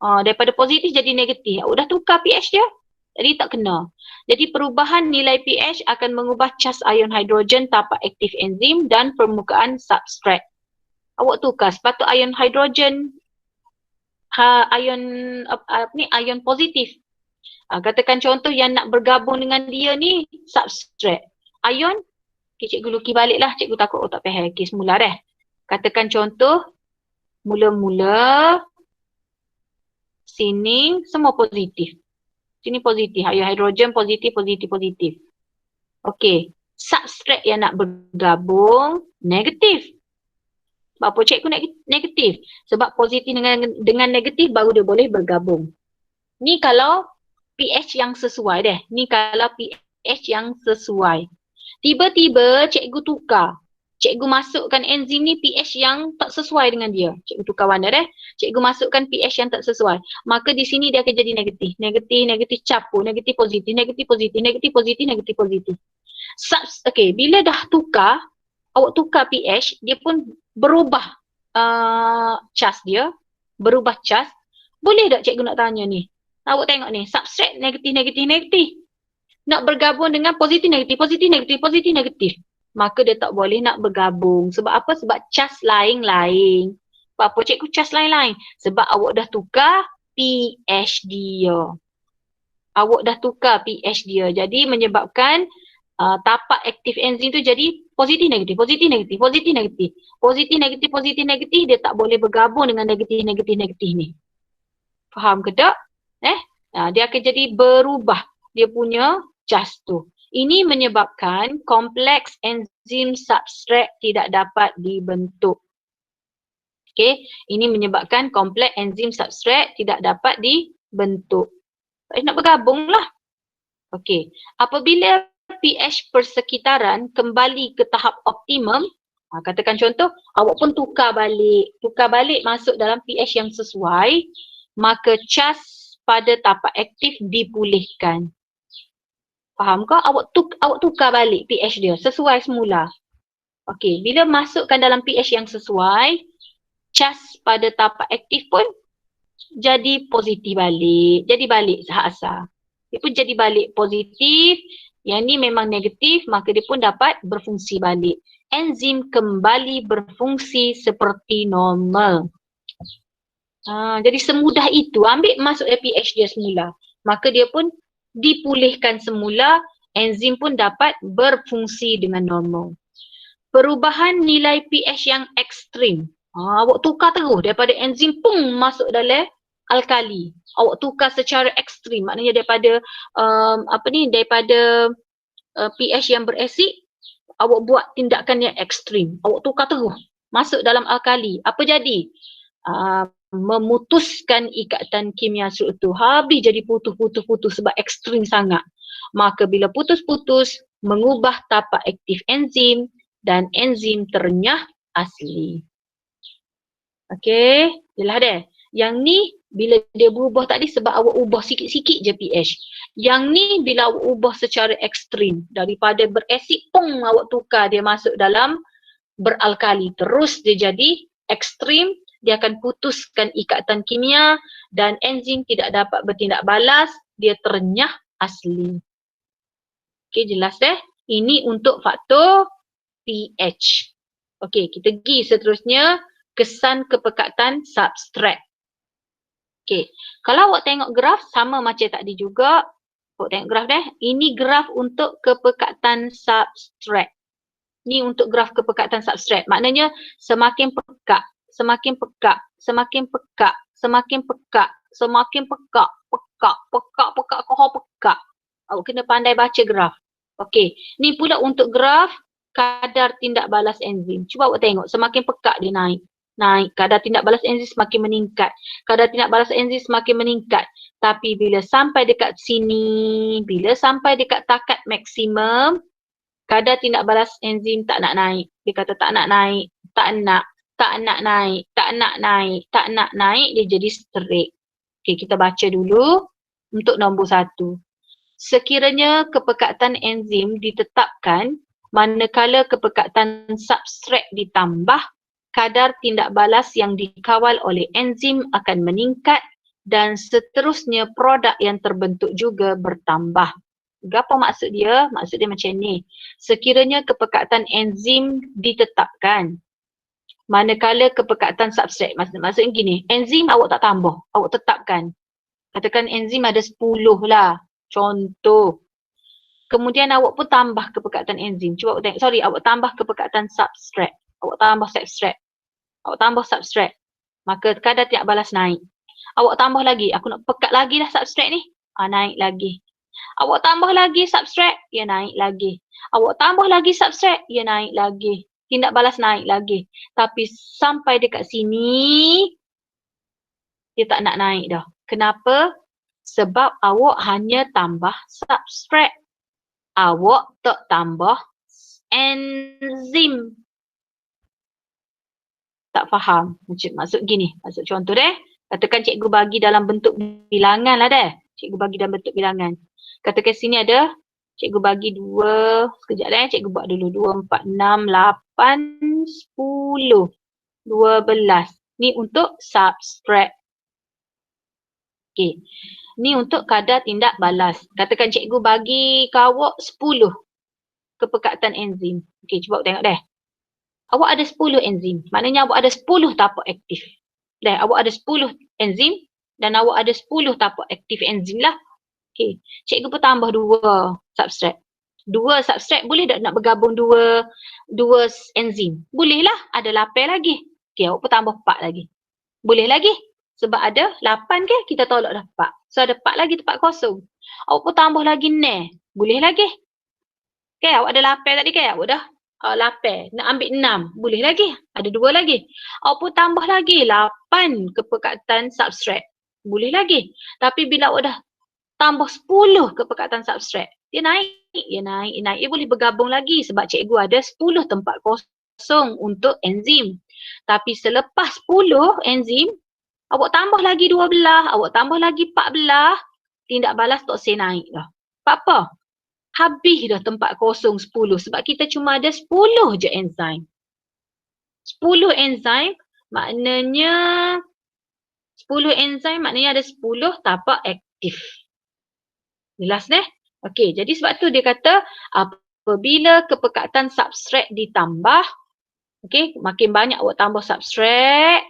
Daripada positif jadi negatif. Awak dah tukar pH dia, jadi tak kena. Jadi perubahan nilai pH akan mengubah cas ion hidrogen tapak aktif enzim dan permukaan substrat. Awak tukar sepatut ion hidrogen ion positif. Katakan contoh yang nak bergabung dengan dia ni substrat. Ion, okay, cikgu lukis balik lah, cikgu takut tak faham. Okay, semula dah. Katakan contoh, mula-mula sini semua positif. Sini positif, ion hidrogen positif, positif, positif. Okey, substrat yang nak bergabung negatif. Sebab apa cikgu negatif? Sebab positif dengan negatif baru dia boleh bergabung. Ni kalau pH yang sesuai deh. Ni kalau pH yang sesuai. Tiba-tiba cikgu tukar. Cikgu masukkan enzim ni pH yang tak sesuai dengan dia. Cikgu tukar warna deh. Cikgu masukkan pH yang tak sesuai. Maka di sini dia akan jadi negatif. Negatif, negatif campur. Negatif, positif, negatif, positif, negatif, positif, negatif, positif. Okey, bila dah tukar, awak tukar pH, dia pun berubah cas dia. Berubah cas. Boleh tak cikgu nak tanya ni? Awak tengok ni, substrat negatif, negatif, negatif. Nak bergabung dengan positif, negatif, positif, negatif, positif, negatif. Maka dia tak boleh nak bergabung. Sebab apa? Sebab cas lain-lain. Sebab apa cikgu cas lain-lain? Sebab awak dah tukar pH dia. Awak dah tukar pH dia. Jadi menyebabkan tapak aktif enzim tu jadi positif, negatif, positif, negatif, positif, negatif. Positif, negatif, positif, negatif. Dia tak boleh bergabung dengan negatif, negatif, negatif ni. Faham ke tak? Dia akan jadi berubah dia punya cas tu. Ini menyebabkan kompleks enzim substrat tidak dapat dibentuk. Okey, ini menyebabkan kompleks enzim substrat tidak dapat dibentuk. Nak bergabung lah. Okey, apabila pH persekitaran kembali ke tahap optimum, katakan contoh, awak pun tukar balik masuk dalam pH yang sesuai, maka cas pada tapak aktif dipulihkan. Faham ke? Awak tukar balik pH dia sesuai semula. Okey, bila masukkan dalam pH yang sesuai, cas pada tapak aktif pun jadi positif balik. Jadi balik asal. Dia pun jadi balik positif. Yang ni memang negatif, maka dia pun dapat berfungsi balik. Enzim kembali berfungsi seperti normal. Jadi semudah itu, ambil masuk pH dia semula. Maka dia pun dipulihkan semula, enzim pun dapat berfungsi dengan normal. Perubahan nilai pH yang ekstrim. Awak tukar terus daripada enzim pun masuk dalam alkali. Awak tukar secara ekstrim, maknanya daripada daripada pH yang berasid, awak buat tindakan yang ekstrim. Awak tukar terus masuk dalam alkali. Apa jadi? Memutuskan ikatan kimia struktur. Habis jadi putus sebab ekstrim sangat. Maka bila putus, mengubah tapak aktif enzim dan enzim ternyah asli. Okey, jelas dah. Yang ni bila dia berubah tadi sebab awak ubah sikit-sikit je pH. Yang ni bila awak ubah secara ekstrim, daripada berasid pong awak tukar dia masuk dalam beralkali. Terus dia jadi ekstrim, dia akan putuskan ikatan kimia dan enzim tidak dapat bertindak balas, dia ternyah asli. Okey, jelas Ini untuk faktor pH. Okey, kita pergi seterusnya kesan kepekatan substrat. Okey, kalau awak tengok graf sama macam tadi juga. Awak tengok graf Ini graf untuk kepekatan substrat. Ni untuk graf kepekatan substrat. Maknanya semakin pekak, semakin pekak, semakin pekak, semakin pekak, semakin pekak, pekak. Awak kena pandai baca graf. Okey, ni pula untuk graf kadar tindak balas enzim. Cuba awak tengok, semakin pekak dia naik. Kadar tindak balas enzim semakin meningkat. Kadar tindak balas enzim semakin meningkat. Tapi bila sampai dekat sini, bila sampai dekat takat maksimum, kadar tindak balas enzim tak nak naik. Dia kata tak nak naik, tak nak naik, dia jadi straight. Okey, kita baca dulu untuk nombor 1. Sekiranya kepekatan enzim ditetapkan manakala kepekatan substrat ditambah, kadar tindak balas yang dikawal oleh enzim akan meningkat dan seterusnya produk yang terbentuk juga bertambah. Apa maksud dia? Maksud dia macam ni. Sekiranya kepekatan enzim ditetapkan manakala kepekatan substrat, maksudnya gini, enzim awak tak tambah, awak tetapkan. Katakan enzim ada 10 lah, contoh. Kemudian awak pun tambah kepekatan enzim. Cuba awak tengok, awak tambah kepekatan substrat. Awak tambah substrat. Maka kadar tindak balas naik. Awak tambah lagi, aku nak pekat lagi lah substrat ni. Naik lagi. Awak tambah lagi substrat, ia naik lagi. Awak tambah lagi substrat, ia naik lagi. Tindak balas naik lagi. Tapi sampai dekat sini, dia tak nak naik dah. Kenapa? Sebab awak hanya tambah substrat. Awak tak tambah enzim. Tak faham. Maksud gini. Maksud contoh katakan cikgu bagi dalam bentuk bilangan lah Cikgu bagi dalam bentuk bilangan. Katakan sini ada, cikgu bagi 2, sekejap cikgu buat dulu. 2, 4, 6, 8, 10, 12. Ni untuk substrat. Okey. Ni untuk kadar tindak balas. Katakan cikgu bagi kawak 10 kepekatan enzim. Okey, cuba tengok Awak ada 10 enzim. Maknanya awak ada 10 tapak aktif. Awak ada 10 enzim dan awak ada 10 tapak aktif enzim lah. Okey, cikgu pun tambah 2 substrat. 2 substrat boleh tak nak bergabung 2 enzim? Boleh lah, ada 8 lagi. Okey, awak pun tambah 4 lagi. Boleh lagi. Sebab ada 8 kita tolak dah 4. So ada 4 lagi tempat kosong. Awak pun tambah lagi ni. Boleh lagi. Okey, awak ada 8 tadi awak dah 8. Nak ambil 6. Boleh lagi. Ada 2 lagi. Awak pun tambah lagi 8 kepekatan substrat. Boleh lagi. Tapi bila awak dah tambah 10 kepekatan substrat, dia naik. Dia boleh bergabung lagi sebab cikgu ada 10 tempat kosong untuk enzim. Tapi selepas 10 enzim, awak tambah lagi 12, awak tambah lagi 14, tindak balas tak say naik dah. Apa? Habis dah tempat kosong 10 sebab kita cuma ada 10 je enzim. 10 enzim maknanya ada 10 tapak aktif. Jelas Okey, jadi sebab tu dia kata apabila kepekatan substrat ditambah, okey, makin banyak awak tambah substrat,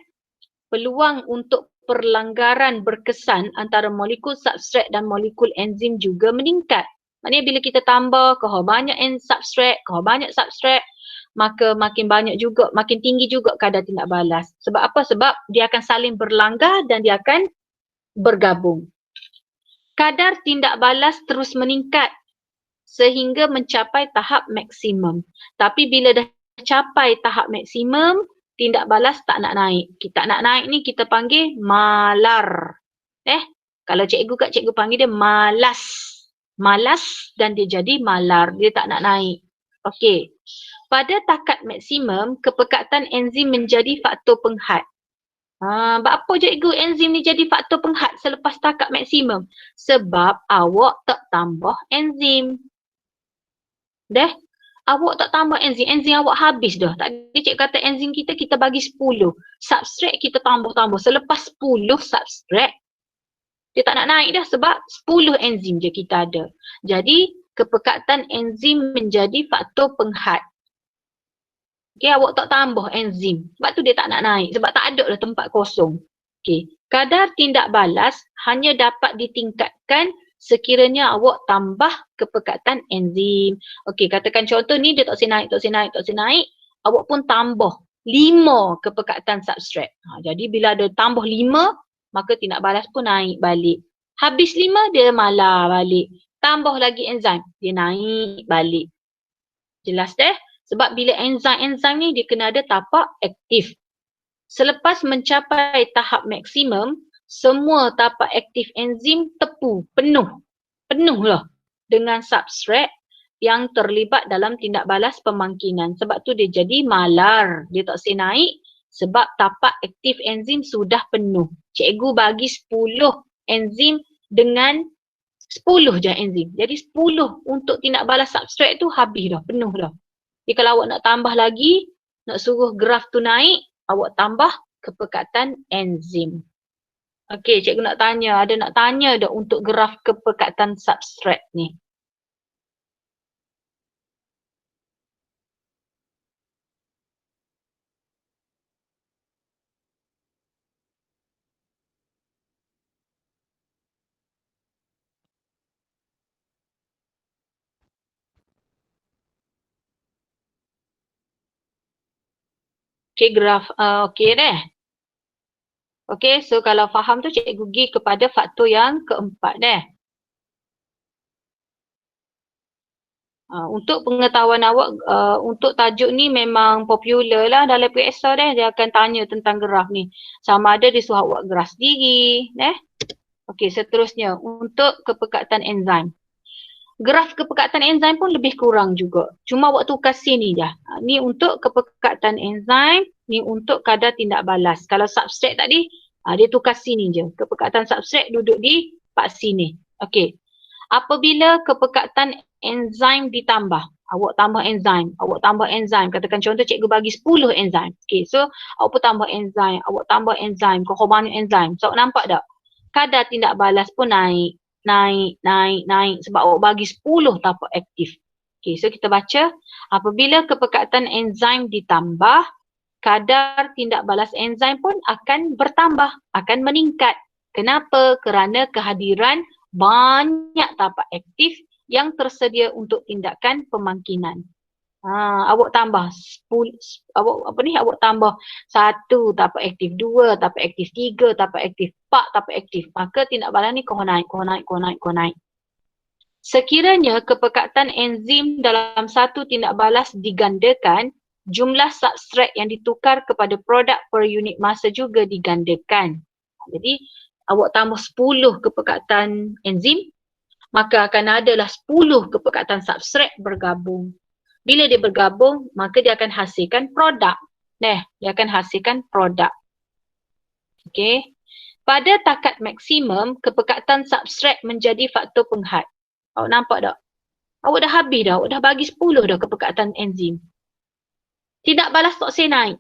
peluang untuk perlanggaran berkesan antara molekul substrat dan molekul enzim juga meningkat. Maknanya bila kita tambah banyak substrat, banyak substrat, maka makin tinggi juga kadar tindak balas. Sebab apa? Sebab dia akan saling berlanggar dan dia akan bergabung. Kadar tindak balas terus meningkat sehingga mencapai tahap maksimum. Tapi bila dah capai tahap maksimum, tindak balas tak nak naik. Kita nak naik ni kita panggil malar. Kalau cikgu kat cikgu panggil dia malas. Malas dan dia jadi malar. Dia tak nak naik. Okey. Pada takat maksimum, kepekatan enzim menjadi faktor penghat. Apa cikgu enzim ni jadi faktor penghat selepas takat maksimum? Sebab awak tak tambah enzim. Awak tak tambah enzim. Enzim awak habis dah. Tadi cikgu kata enzim kita bagi 10. Substrat kita tambah-tambah. Selepas 10 substrat, dia tak nak naik dah sebab 10 enzim je kita ada. Jadi, kepekatan enzim menjadi faktor penghat. Okay, awak tak tambah enzim. Sebab tu dia tak nak naik. Sebab tak ada dah tempat kosong. Okay. Kadar tindak balas hanya dapat ditingkatkan sekiranya awak tambah kepekatan enzim. Okey, katakan contoh ni dia tak boleh naik. Awak pun tambah 5 kepekatan substrat. Jadi bila ada tambah 5, maka tindak balas pun naik balik. Habis 5, dia malar balik. Tambah lagi enzim, dia naik balik. Jelas deh? Sebab bila enzim ni dia kena ada tapak aktif. Selepas mencapai tahap maksimum, semua tapak aktif enzim tepu, penuh lah dengan substrat yang terlibat dalam tindak balas pemangkinan. Sebab tu dia jadi malar, dia tak boleh naik sebab tapak aktif enzim sudah penuh. Cikgu bagi 10 enzim dengan 10 je enzim. Jadi 10 untuk tindak balas substrat tu habis dah, penuh dah. Jadi kalau awak nak tambah lagi, nak suruh graf tu naik, awak tambah kepekatan enzim. Okey, cikgu nak tanya, ada nak tanya dah untuk graf kepekatan substrat ni? Okey, graf, okey deh. Okey, so kalau faham tu cikgu pergi kepada faktor yang keempat deh. Untuk pengetahuan awak, untuk tajuk ni memang popular lah dalam PSR deh. Dia akan tanya tentang graf ni. Sama ada dia suruh awak graf sendiri. Okey, seterusnya untuk kepekatan enzim. Graf kepekatan enzim pun lebih kurang juga. Cuma awak tukar sini je. Ni untuk kepekatan enzim, ni untuk kadar tindak balas. Kalau substrat tadi, dia tukar sini je. Kepekatan substrat duduk di part sini. Okey. Apabila kepekatan enzim ditambah, awak tambah enzim. Katakan contoh cikgu bagi 10 enzim. Okey, so awak pun tambah enzim, kau banyak enzim. So awak nampak tak? Kadar tindak balas pun naik sebab awak bagi 10 tapak aktif. Okey, so kita baca, apabila kepekatan enzim ditambah, kadar tindak balas enzim pun akan bertambah, akan meningkat. Kenapa? Kerana kehadiran banyak tapak aktif yang tersedia untuk tindakan pemangkinan. Awak tambah 10, awak tambah 1 tapak aktif, 2 tapak aktif, 3 tapak aktif, 4 tapak aktif. Maka tindak balas ni kau naik. Sekiranya kepekatan enzim dalam satu tindak balas digandakan, jumlah substrat yang ditukar kepada produk per unit masa juga digandakan. Jadi awak tambah 10 kepekatan enzim, maka akan adalah 10 kepekatan substrat bergabung. Bila dia bergabung, maka dia akan hasilkan produk. Dia akan hasilkan produk. Okey. Pada takat maksimum, kepekatan substrat menjadi faktor penghat. Awak nampak tak? Awak dah habis dah. Awak dah bagi 10 dah kepekatan enzim. Tindak balas tak boleh naik.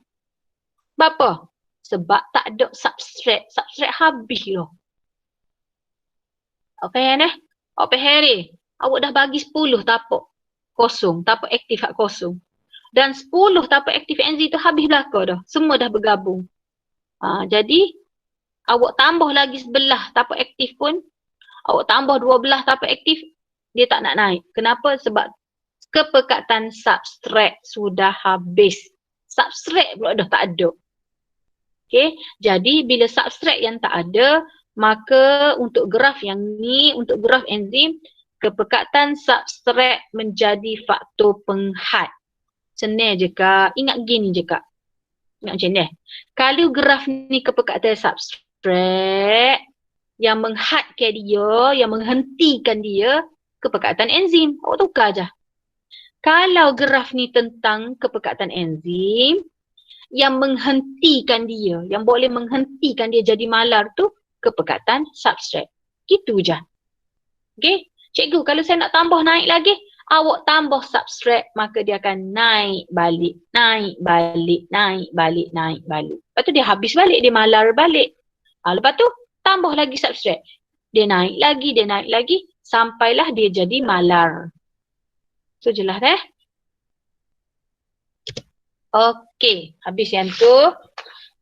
Sebab apa? Sebab tak ada substrat. Substrat habis dah. Awak faham Awak faham Awak dah bagi 10 tapak kosong, tapak aktif hak kosong. Dan 10 tapak aktif enzim tu habis belaka dah. Semua dah bergabung. Jadi, awak tambah lagi 11 tapak aktif pun, awak tambah 12 tapak aktif, dia tak nak naik. Kenapa? Sebab kepekatan substrat sudah habis. Substrat pula dah tak ada. Okay? Jadi, bila substrat yang tak ada, Maka untuk graf yang ni, untuk graf enzim, kepekatan substrat menjadi faktor penghad. Senang je Kak. Ingat gini je Kak. Ingat macam ni. Kalau graf ni kepekatan substrat, yang menghadkan dia, yang menghentikan dia, kepekatan enzim. Awak tukar je. Kalau graf ni tentang kepekatan enzim, yang menghentikan dia, yang boleh menghentikan dia jadi malar tu, kepekatan substrat. Gitu je. Okay? Cikgu, kalau saya nak tambah naik lagi, awak tambah substrat, maka dia akan naik balik, naik balik, naik balik, naik balik. Lepas tu dia habis balik, dia malar balik. Lepas tu, tambah lagi substrat. Dia naik lagi, sampailah dia jadi malar. So, jelas dah? Okey, habis yang tu.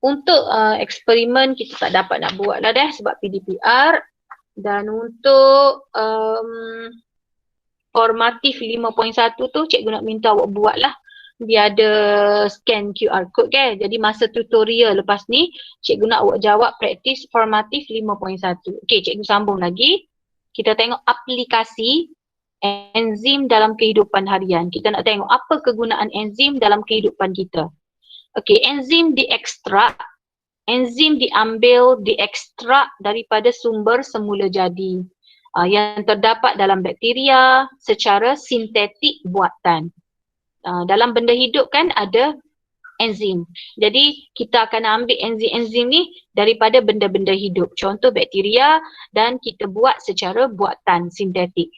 Untuk eksperimen kita tak dapat nak buat lah dah sebab PDPR. Dan untuk formatif 5.1 tu cikgu nak minta awak buat lah. Dia ada scan QR code kan. Jadi masa tutorial lepas ni cikgu nak awak jawab praktis formatif 5.1. Okey, cikgu sambung lagi. Kita tengok aplikasi enzim dalam kehidupan harian. Kita nak tengok apa kegunaan enzim dalam kehidupan kita. Okey, enzim diekstrak. Enzim diekstrak daripada sumber semula jadi yang terdapat dalam bakteria secara sintetik buatan. Dalam benda hidup kan ada enzim. Jadi kita akan ambil enzim-enzim ni daripada benda-benda hidup. Contoh bakteria dan kita buat secara buatan sintetik.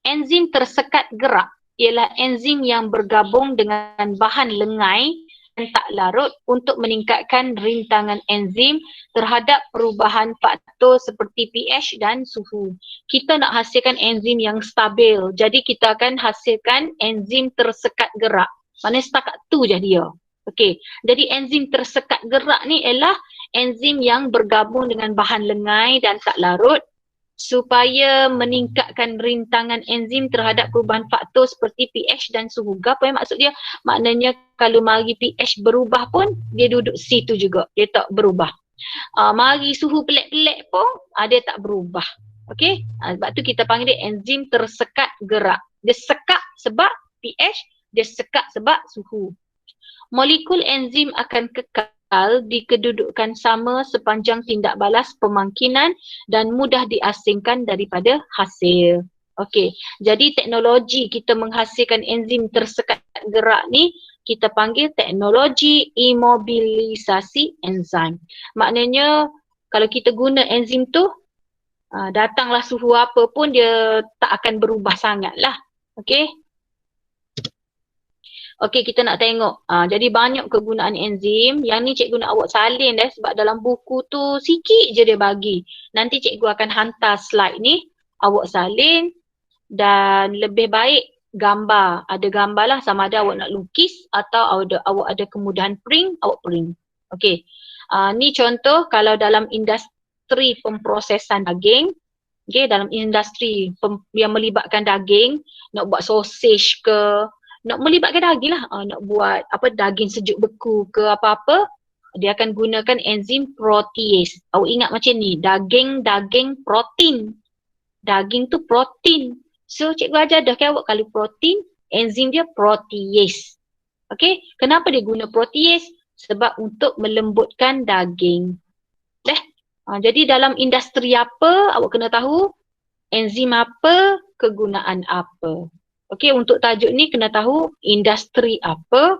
Enzim tersekat gerak ialah enzim yang bergabung dengan bahan lengai tak larut untuk meningkatkan rintangan enzim terhadap perubahan faktor seperti pH dan suhu. Kita nak hasilkan enzim yang stabil. Jadi kita akan hasilkan enzim tersekat gerak. Maksudnya setakat tu je dia. Okey. Jadi enzim tersekat gerak ni ialah enzim yang bergabung dengan bahan lengai dan tak larut supaya meningkatkan rintangan enzim terhadap perubahan faktor seperti pH dan suhu. Apa yang maksud dia? Maknanya kalau mari pH berubah pun dia duduk situ juga. Dia tak berubah. Mari suhu pelik-pelik pun dia tak berubah. Okey? Sebab tu kita panggil dia enzim tersekat gerak. Dia sekat sebab pH, dia sekat sebab suhu. Molekul enzim akan kekal di kedudukan sama sepanjang tindak balas pemangkinan dan mudah diasingkan daripada hasil. Okey, jadi teknologi kita menghasilkan enzim tersekat gerak ni kita panggil teknologi imobilisasi enzim. Maknanya kalau kita guna enzim tu, datanglah suhu apa pun dia tak akan berubah sangat lah. Okey. Okey, kita nak tengok. Jadi banyak kegunaan enzim. Yang ni cikgu nak awak salin dah sebab dalam buku tu sikit je dia bagi. Nanti cikgu akan hantar slide ni. Awak salin dan lebih baik gambar. Ada gambar lah sama ada awak nak lukis atau awak ada kemudahan print, awak print. Okey. Ni contoh kalau dalam industri pemprosesan daging. Okey, dalam industri yang melibatkan daging, nak buat sausage ke, nak melibatkan daging lah, nak buat daging sejuk beku ke apa-apa, dia akan gunakan enzim protease. Awak ingat macam ni, daging protein. Daging tu protein. So cikgu ajar dah kan awak kalau protein, enzim dia protease. Okey, kenapa dia guna protease? Sebab untuk melembutkan daging. Jadi dalam industri apa awak kena tahu, enzim apa, kegunaan apa. Okey, untuk tajuk ni kena tahu industri apa,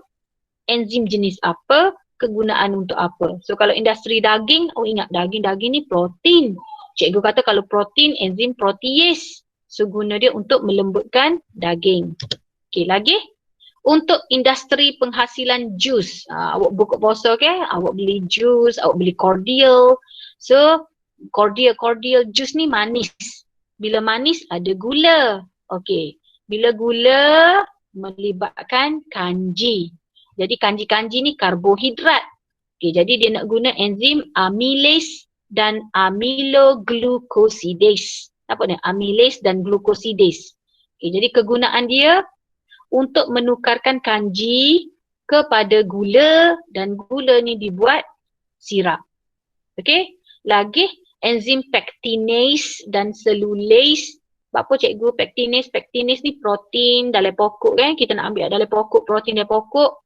enzim jenis apa, kegunaan untuk apa. So kalau industri daging, ingat daging ni protein. Cikgu kata kalau protein, enzim protease. So guna dia untuk melembutkan daging. Okey, lagi. Untuk industri penghasilan jus. Awak buka puasa awak beli jus, awak beli cordial. So cordial jus ni manis. Bila manis ada gula. Okey. Bila gula melibatkan kanji. Jadi kanji-kanji ni karbohidrat. Okay, jadi dia nak guna enzim amylase dan amyloglucosidase. Apa ni? Amylase dan glucosidase. Okay, jadi kegunaan dia untuk menukarkan kanji kepada gula dan gula ni dibuat sirap. Okey. Lagi enzim pectinase dan selulase. Apa cikgu? Pectinase ni protein dalam pokok kan, kita nak ambil dalam pokok, protein dalam pokok.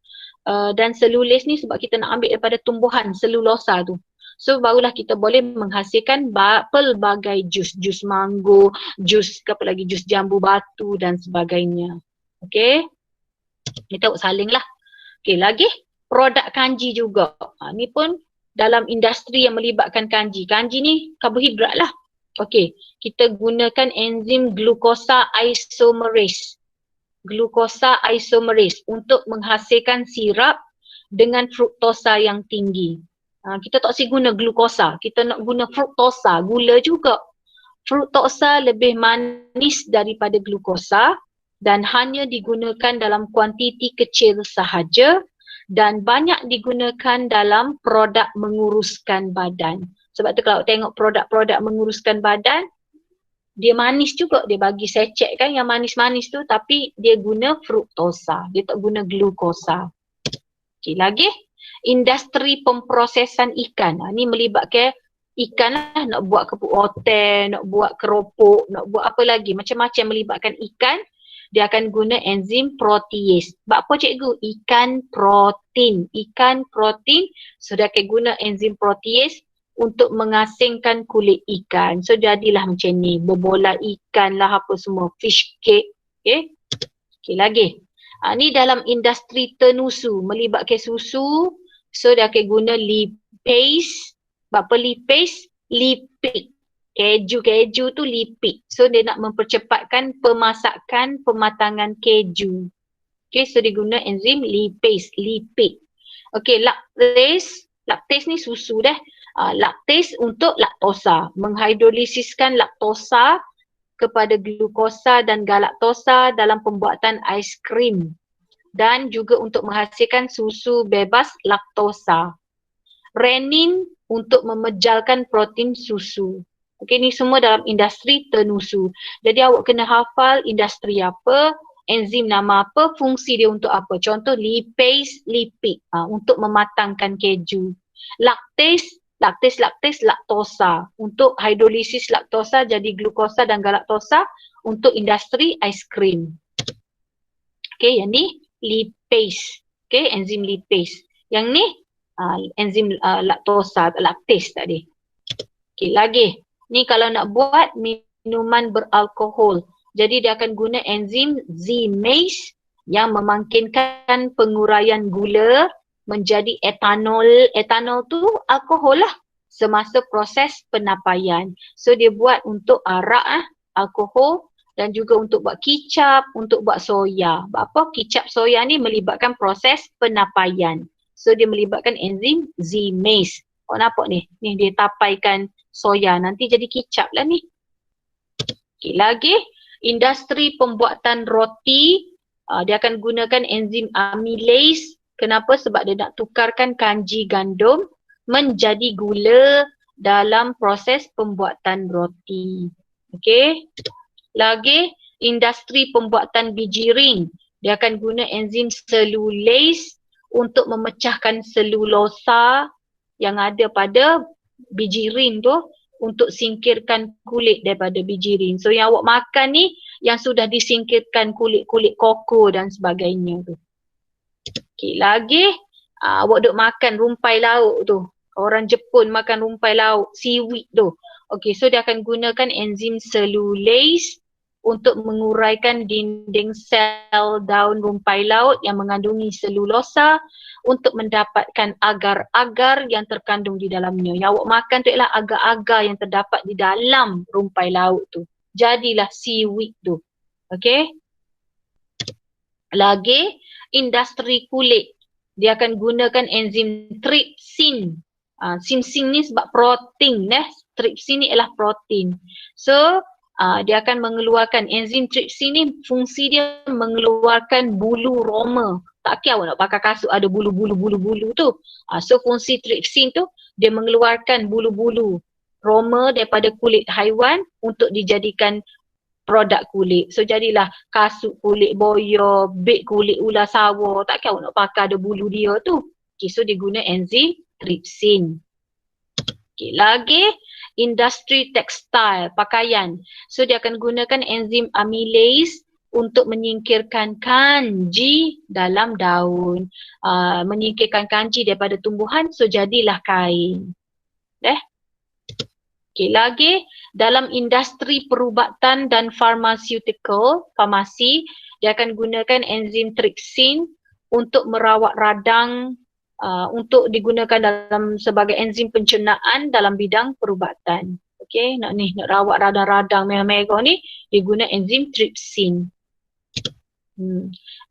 Dan selulase ni sebab kita nak ambil daripada tumbuhan selulosa tu. So barulah kita boleh menghasilkan pelbagai jus mango, jus jambu batu dan sebagainya. Okey. Kita saling lah. Okey, lagi produk kanji juga. Ni pun dalam industri yang melibatkan kanji. Kanji ni karbohidrat lah. Okey, kita gunakan enzim glucosa isomerase. Glucosa isomerase untuk menghasilkan sirap dengan fruktosa yang tinggi. Kita tak si guna glukosa, kita nak guna fruktosa, gula juga. Fruktosa lebih manis daripada glukosa dan hanya digunakan dalam kuantiti kecil sahaja dan banyak digunakan dalam produk menguruskan badan. Sebab tu kalau tengok produk-produk menguruskan badan, dia manis juga, dia bagi secek kan yang manis-manis tu, tapi dia guna fruktosa, dia tak guna glukosa. Okey, lagi industri pemprosesan ikan. Ni melibatkan ikan lah, nak buat kepuk otel, nak buat keropok, nak buat apa lagi, macam-macam melibatkan ikan. Dia akan guna enzim protease. Sebab apa cikgu? Ikan protein. So dia akan guna enzim protease untuk mengasingkan kulit ikan. So jadilah macam ni, berbola ikan lah apa semua, fish cake. Okay, okay lagi. Ni dalam industri tenusu, melibatkan susu. So dia akan guna lipase. Apa lipase? Lipid. Keju tu lipid. So dia nak mempercepatkan pematangan keju. Okay, so dia guna enzim lipase, lipid. Okay, Laktase ni susu dah. Laktase untuk laktosa, menghidrolisiskan laktosa kepada glukosa dan galaktosa dalam pembuatan ais krim dan juga untuk menghasilkan susu bebas laktosa. Renin untuk memejalkan protein susu. Okey, ni semua dalam industri tenusu. Jadi awak kena hafal industri apa, enzim nama apa, fungsi dia untuk apa. Contoh lipase, lipid untuk mematangkan keju. Laktase, laktosa untuk hidrolisis laktosa jadi glukosa dan galaktosa untuk industri ais krim. Okey, yang ni lipase. Okey, enzim lipase. Yang ni enzim laktase tadi. Okey, lagi. Ni kalau nak buat minuman beralkohol. Jadi dia akan guna enzim Z-mase yang memungkinkan penguraian gula menjadi etanol. Etanol tu alkohol lah semasa proses penapaian. So dia buat untuk arak alkohol dan juga untuk buat kicap, untuk buat soya. Apa? Kicap soya ni melibatkan proses penapaian. So dia melibatkan enzim Z-mase. Oh nampak ni? Ni dia tapaikan soya. Nanti jadi kicap lah ni. Okay, lagi industri pembuatan roti. Dia akan gunakan enzim amylase. Kenapa? Sebab dia nak tukarkan kanji gandum menjadi gula dalam proses pembuatan roti. Okey. Lagi industri pembuatan biji ring. Dia akan guna enzim selulase untuk memecahkan selulosa yang ada pada biji ring tu untuk singkirkan kulit daripada biji ring. So yang awak makan ni yang sudah disingkirkan kulit-kulit koko dan sebagainya tu. Okey, lagi awak duk makan rumpai lauk tu. Orang Jepun makan rumpai lauk, seaweed tu. Okey, so dia akan gunakan enzim selulase untuk menguraikan dinding sel daun rumpai laut yang mengandungi selulosa untuk mendapatkan agar-agar yang terkandung di dalamnya. Yang awak makan tu ialah agar-agar yang terdapat di dalam rumpai laut tu. Jadilah seaweed tu. Okey. Lagi, industri kulit. Dia akan gunakan enzim trypsin. Trypsin ni sebab protein. Trypsin ni ialah protein. So, dia akan mengeluarkan enzim trypsin ni, fungsi dia mengeluarkan bulu roma. Tak kira awak nak pakai kasut ada bulu-bulu tu. So fungsi trypsin tu dia mengeluarkan bulu-bulu roma daripada kulit haiwan untuk dijadikan produk kulit. So jadilah kasut kulit boya, beg kulit ular sawa. Tak kira awak nak pakai ada bulu dia tu. Okay, so dia guna enzim trypsin. Okay, lagi industri tekstil, pakaian. So dia akan gunakan enzim amylase untuk menyingkirkan kanji dalam daun. Menyingkirkan kanji daripada tumbuhan, so jadilah kain. Okey, lagi dalam industri perubatan dan pharmaceutical, farmasi, dia akan gunakan enzim trypsin untuk merawat radang, untuk digunakan dalam sebagai enzim pencernaan dalam bidang perubatan. Okey, nak rawat radang-radang merah-merah ni, dia guna enzim trypsin.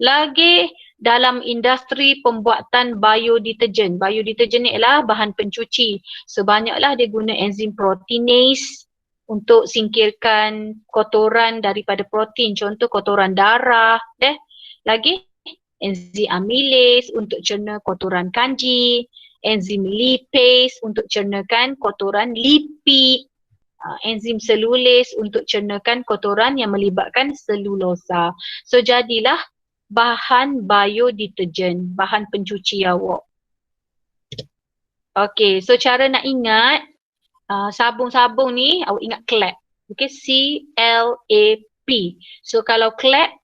Lagi dalam industri pembuatan biodeterjen. Biodeterjen ni ialah bahan pencuci. Sebanyaklah dia guna enzim proteinase untuk singkirkan kotoran daripada protein. Contoh kotoran darah. Lagi enzim amylase untuk cerna kotoran kanji. Enzim lipase untuk cernakan kotoran lipid. Enzim selulase untuk cernakan kotoran yang melibatkan selulosa. So jadilah bahan biodeterjen, bahan pencuci awak. Okey, so cara nak ingat sabun-sabun ni awak ingat CLAP. Okey, C-L-A-P. So kalau CLAP,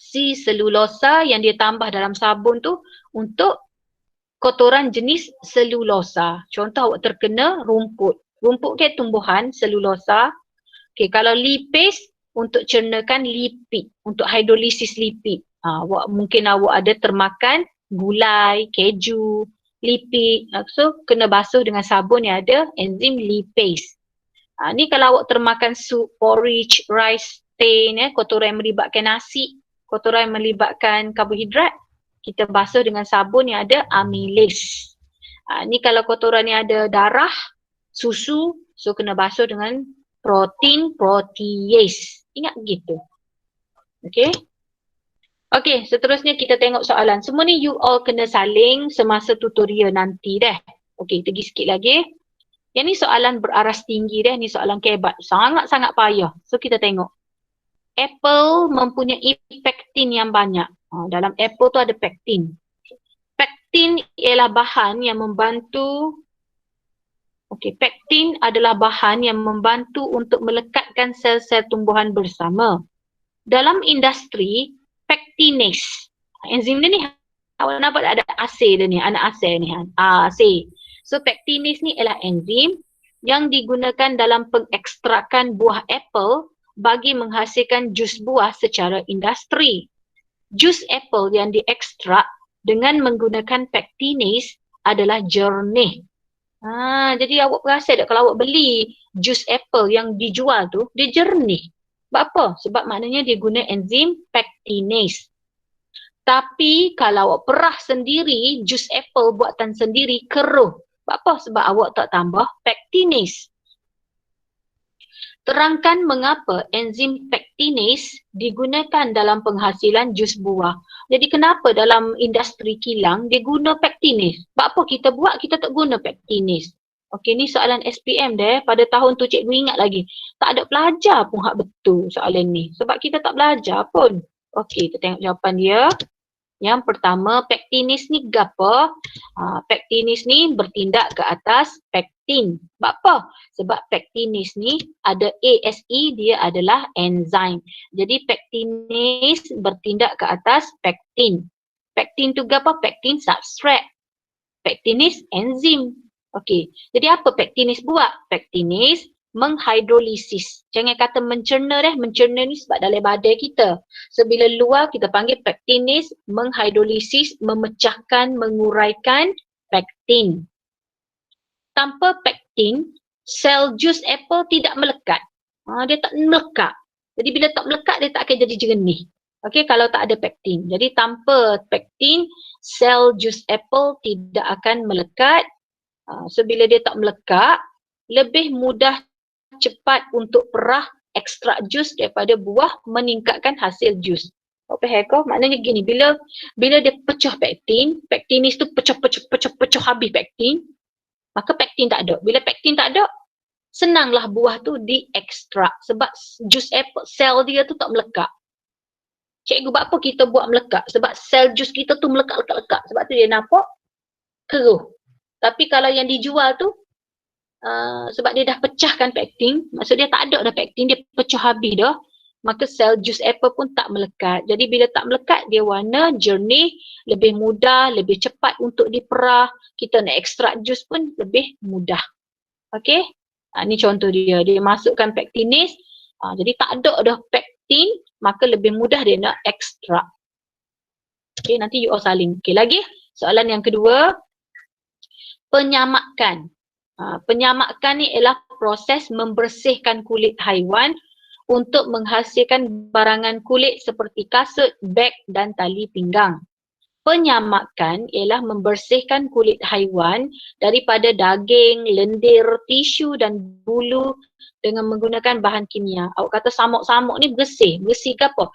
C selulosa yang dia tambah dalam sabun tu untuk kotoran jenis selulosa. Contoh awak terkena rumput. Rumput ke tumbuhan, selulosa. Okay, kalau lipase untuk cernakan lipid, untuk hidrolisis lipid. Mungkin awak ada termakan gulai, keju, lipid. So kena basuh dengan sabun yang ada enzim lipase. Ni kalau awak termakan sup, porridge, rice, stain, kotoran yang melibatkan nasi, kotoran yang melibatkan karbohidrat, kita basuh dengan sabun yang ada amylase. Ni kalau kotoran yang ada darah, susu, so kena basuh dengan protease. Ingat begitu. Okay. Okay, seterusnya kita tengok soalan. Semua ni you all kena saling semasa tutorial nanti dah. Okay, pergi sikit lagi. Yang ni soalan beraras tinggi dah. Ni soalan kebat. Sangat-sangat payah. So kita tengok. Apple mempunyai pektin yang banyak. Dalam apple tu ada pektin. Pektin ialah bahan yang membantu. Okey, pektin adalah bahan yang membantu untuk melekatkan sel-sel tumbuhan bersama. Dalam industri, pektinase. Enzim ni awak nampak ada AC dia ni, anak AC ni. AC. So pektinase ni ialah enzim yang digunakan dalam pengekstrakan buah apple bagi menghasilkan jus buah secara industri. Jus apple yang diekstrak dengan menggunakan pektinase adalah jernih. Jadi awak perasan tak kalau awak beli jus apple yang dijual tu, dia jernih. Sebab apa? Sebab maknanya dia guna enzim pektinase. Tapi kalau awak perah sendiri, jus apple buatan sendiri keruh. Sebab apa? Sebab awak tak tambah pektinase. Terangkan mengapa enzim pektinase digunakan dalam penghasilan jus buah. Jadi kenapa dalam industri kilang dia guna pektinase? Sebab apa kita buat kita tak guna pektinase? Okey, ni soalan SPM dah. Pada tahun tu cikgu ingat lagi. Tak ada pelajar pun hak betul soalan ni. Sebab kita tak belajar pun. Okey, kita tengok jawapan dia. Yang pertama, pektinase ni gapo? Pektinase ni bertindak ke atas pektin. Sebab apa? Sebab pektinase ni ada ASE, dia adalah enzim. Jadi pektinase bertindak ke atas pektin. Pektin tu gapo? Pektin substrat. Pektinase enzim. Okey. Jadi apa pektinase buat? Pektinase menghidrolisis. Jangan kata mencerna dah. Mencerna ni sebab dalam badan kita. So bila luar kita panggil pektinase menghidrolisis, memecahkan, menguraikan pektin. Tanpa pektin, sel jus apple tidak melekat. Dia tak melekat. Jadi bila tak melekat, dia tak akan jadi jernih. Okey, kalau tak ada pektin. Jadi tanpa pektin, sel jus apple tidak akan melekat. So bila dia tak melekat, lebih mudah cepat untuk perah ekstrak jus daripada buah meningkatkan hasil jus. Apa kau? Maknanya gini, bila dia pecah pektin, pektinase tu pecah habis pektin, maka pektin tak ada. Bila pektin tak ada, senanglah buah tu diekstrak sebab jus apple sel dia tu tak melekat. Cikgu buat apa kita buat melekat? Sebab sel jus kita tu melekat-lekat. Sebab tu dia nampak keruh. Tapi kalau yang dijual tu sebab dia dah pecahkan pektin, maksud dia tak ada dah pektin, dia pecah habis dah, maka sel jus apple pun tak melekat. Jadi bila tak melekat, dia warna jernih, lebih mudah, lebih cepat untuk diperah. Kita nak ekstrak jus pun lebih mudah. Okey? Ni contoh dia. Dia masukkan pektinis, jadi tak ada dah pektin, maka lebih mudah dia nak ekstrak. Okey, nanti you all salin. Okey, lagi soalan yang kedua, penyamakan. Penyamakan ni ialah proses membersihkan kulit haiwan untuk menghasilkan barangan kulit seperti kasut, beg dan tali pinggang. Penyamakan ialah membersihkan kulit haiwan daripada daging, lendir, tisu dan bulu dengan menggunakan bahan kimia. Awak kata samuk-samuk ni bersih. Bersih ke apa?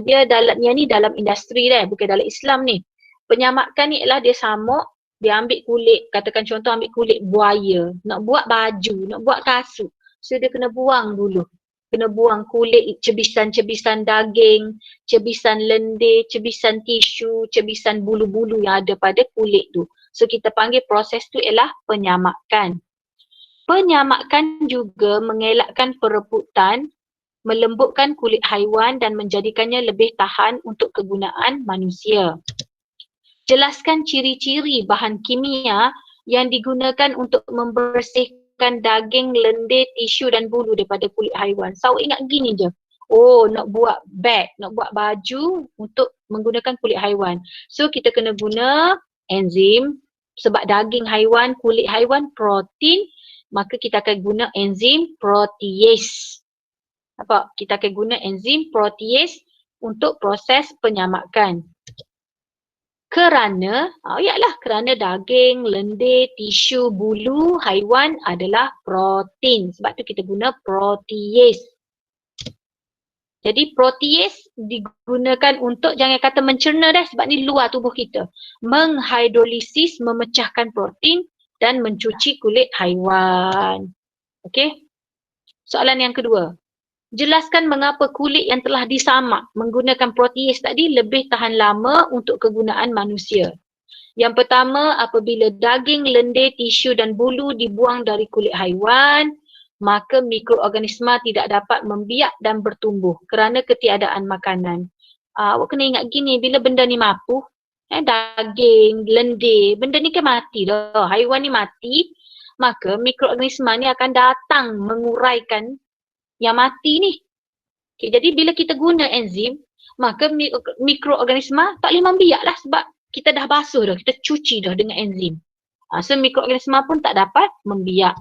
Dia dalam industri dah, bukan dalam Islam ni. Penyamakan ni ialah dia samuk, dia ambil kulit, katakan contoh ambil kulit buaya, nak buat baju, nak buat kasut. So dia kena buang dulu. Kena buang kulit, cebisan-cebisan daging, cebisan lendir, cebisan tisu, cebisan bulu-bulu yang ada pada kulit tu. So kita panggil proses tu ialah penyamakan. Penyamakan juga mengelakkan perebutan, melembutkan kulit haiwan dan menjadikannya lebih tahan untuk kegunaan manusia. Jelaskan ciri-ciri bahan kimia yang digunakan untuk membersihkan daging, lendir, tisu dan bulu daripada kulit haiwan. So ingat gini je. Oh, nak buat beg, nak buat baju untuk menggunakan kulit haiwan. So kita kena guna enzim sebab daging haiwan, kulit haiwan protein, maka kita akan guna enzim protease. Nampak? Kita akan guna enzim protease untuk proses penyamakan. Kerana daging, lendir, tisu, bulu haiwan adalah protein. Sebab tu kita guna protease. Jadi protease digunakan untuk, jangan kata mencerna dah sebab ni luar tubuh kita. Menghidrolisis, memecahkan protein dan mencuci kulit haiwan. Okey. Soalan yang kedua. Jelaskan mengapa kulit yang telah disamak menggunakan protease tadi lebih tahan lama untuk kegunaan manusia. Yang pertama, apabila daging, lendir, tisu dan bulu dibuang dari kulit haiwan, maka mikroorganisma tidak dapat membiak dan bertumbuh kerana ketiadaan makanan. Awak kena ingat gini, bila benda ni mapuh, daging, lendir, benda ni kan mati dah. Haiwan ni mati, maka mikroorganisma ni akan datang menguraikan yang mati ni. Okay, jadi bila kita guna enzim, maka mikroorganisma tak boleh membiak lah sebab kita dah basuh dah, kita cuci dah dengan enzim. So mikroorganisma pun tak dapat membiak.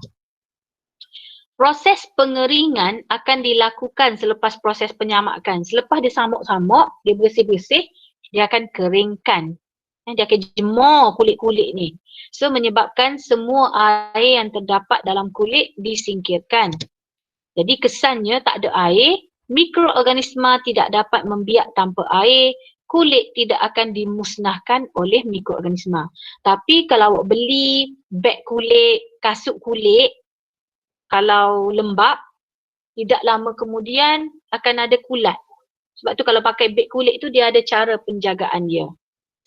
Proses pengeringan akan dilakukan selepas proses penyamakan. Selepas dia samuk-samuk, dia bersih-bersih, dia akan keringkan. Dia akan jemur kulit-kulit ni. So menyebabkan semua air yang terdapat dalam kulit disingkirkan. Jadi kesannya tak ada air, mikroorganisma tidak dapat membiak tanpa air, kulit tidak akan dimusnahkan oleh mikroorganisma. Tapi kalau awak beli beg kulit, kasut kulit, kalau lembap, tidak lama kemudian akan ada kulat. Sebab tu kalau pakai beg kulit tu dia ada cara penjagaan dia.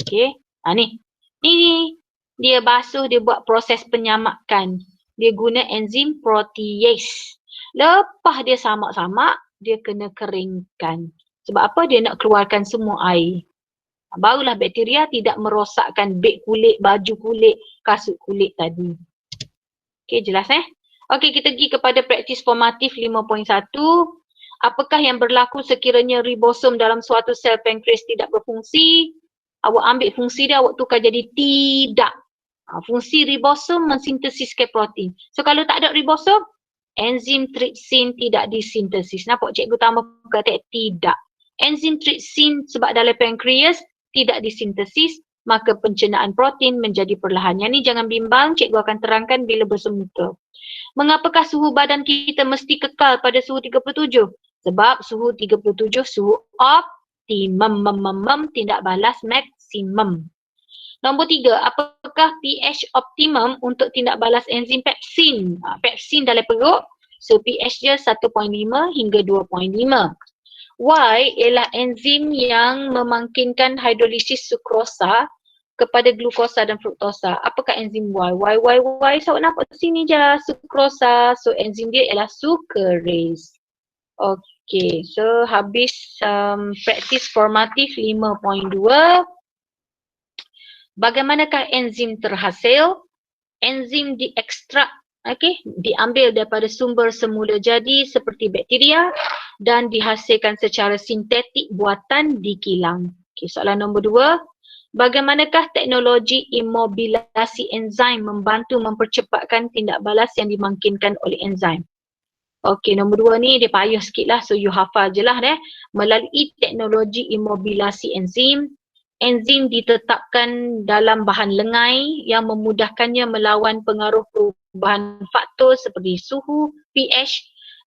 Okey. Ni dia basuh, dia buat proses penyamakan. Dia guna enzim protease. Lepas dia samak-samak, dia kena keringkan. Sebab apa? Dia nak keluarkan semua air. Barulah bakteria tidak merosakkan beg kulit, baju kulit, kasut kulit tadi. Okey, jelas Okey, kita pergi kepada praktis formatif 5.1. Apakah yang berlaku sekiranya ribosom dalam suatu sel pankreas tidak berfungsi? Awak ambil fungsi dia, awak tukar jadi tidak. Fungsi ribosom mensintesiskan protein. So kalau tak ada ribosom, enzim tritsin tidak disintesis. Nampak cikgu tambah kata tidak. Enzim tritsin sebab dalam pankreas tidak disintesis, maka pencernaan protein menjadi perlahan. Yang ni jangan bimbang, cikgu akan terangkan bila bersemuka. Mengapakah suhu badan kita mesti kekal pada suhu 37? Sebab suhu 37 suhu optimum, tindak balas maksimum. Nombor 3, apakah pH optimum untuk tindak balas enzim pepsin? Pepsin dalam perut, so pH dia 1.5 hingga 2.5. Y ialah enzim yang memungkinkan hidrolisis sukrosa kepada glukosa dan fruktosa. Apakah enzim Y? Saya nampak sini je, sukrosa. So enzim dia ialah sucrase. Okay, so habis praktis formatif 5.2. Bagaimanakah enzim terhasil? Enzim diekstrak, diambil daripada sumber semula jadi seperti bakteria dan dihasilkan secara sintetik buatan di kilang. Okay, soalan nombor 2. Bagaimanakah teknologi imobilasi enzim membantu mempercepatkan tindak balas yang dimungkinkan oleh enzim? Okey, nombor 2 ni dia payah sikit lah. So you hafal je lah deh. Melalui teknologi imobilasi enzim, enzim ditetapkan dalam bahan lengai yang memudahkannya melawan pengaruh perubahan faktor seperti suhu, pH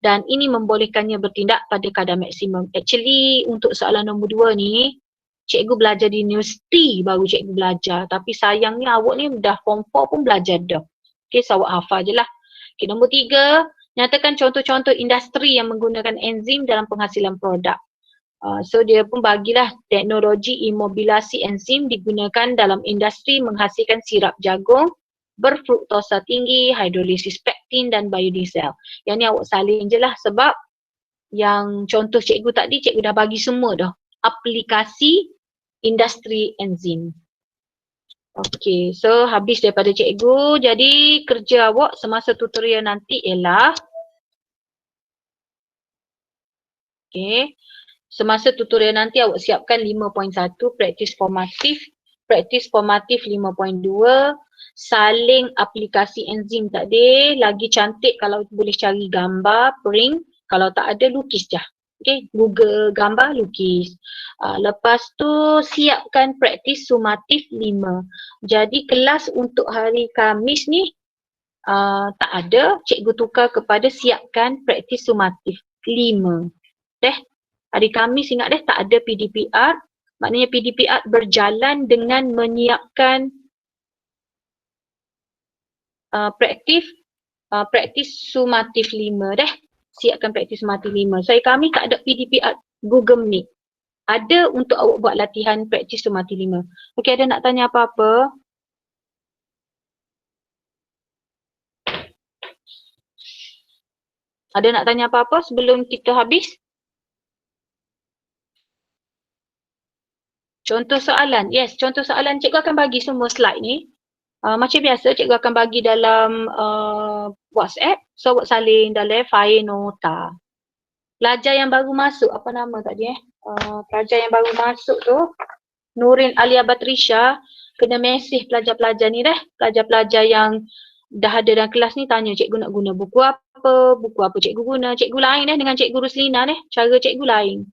dan ini membolehkannya bertindak pada kadar maksimum. Actually untuk soalan nombor 2 ni, cikgu belajar di universiti baru cikgu belajar. Tapi sayangnya awak ni dah form 4 pun belajar dah. Okey, so awak hafal je lah. Okey, nombor 3. Nyatakan contoh-contoh industri yang menggunakan enzim dalam penghasilan produk. So dia pun bagilah teknologi imobilasi enzim digunakan dalam industri menghasilkan sirap jagung berfruktosa tinggi, hidrolisis pektin dan biodiesel. Yang ni awak salin je lah sebab yang contoh cikgu tadi cikgu dah bagi semua dah. Aplikasi industri enzim. Okey, so habis daripada cikgu. Jadi kerja awak semasa tutorial nanti ialah semasa tutorial nanti awak siapkan 5.1 praktis formatif. Praktis formatif 5.2 saling aplikasi enzim tadi. Lagi cantik kalau boleh cari gambar, print. Kalau tak ada lukis je. Google gambar, lukis. Lepas tu siapkan praktis sumatif 5. Jadi kelas untuk hari Khamis ni tak ada. Cikgu tukar kepada siapkan praktis sumatif 5. Hari Khamis ingat tak ada PDPR. Maknanya PDPR berjalan dengan menyiapkan praktis sumatif 5 Siapkan praktis sumatif 5. Saya kami tak ada PDPR Google Meet. Ada untuk awak buat latihan praktis sumatif 5. Okey, ada nak tanya apa-apa? Ada nak tanya apa-apa sebelum kita habis? Contoh soalan. Yes, contoh soalan cikgu akan bagi semua slide ni. Macam biasa cikgu akan bagi dalam WhatsApp. So awak salin dalam file nota. Pelajar yang baru masuk, apa nama tadi pelajar yang baru masuk tu, Nurin Alia Batrisha, kena mesej pelajar-pelajar ni pelajar-pelajar yang dah ada dalam kelas ni tanya cikgu nak guna buku apa cikgu guna. Cikgu lain dengan cikgu Ruslina cara cikgu lain.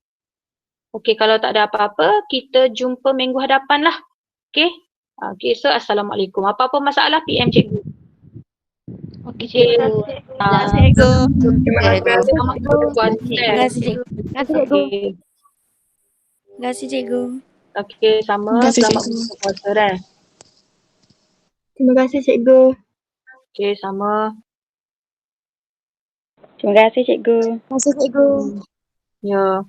Okey, kalau tak ada apa-apa, kita jumpa minggu hadapan lah. Okey. Okey, so Assalamualaikum. Apa-apa masalah PM cikgu. Okey, cikgu. Terima kasih, cikgu. Terima kasih. Terima kasih, cikgu. Terima kasih, cikgu. Terima kasih, cikgu. Okey, sama. Selamat berbuka puasa Terima kasih, cikgu. Okey, sama. Terima kasih, cikgu. Terima kasih, cikgu. Ya.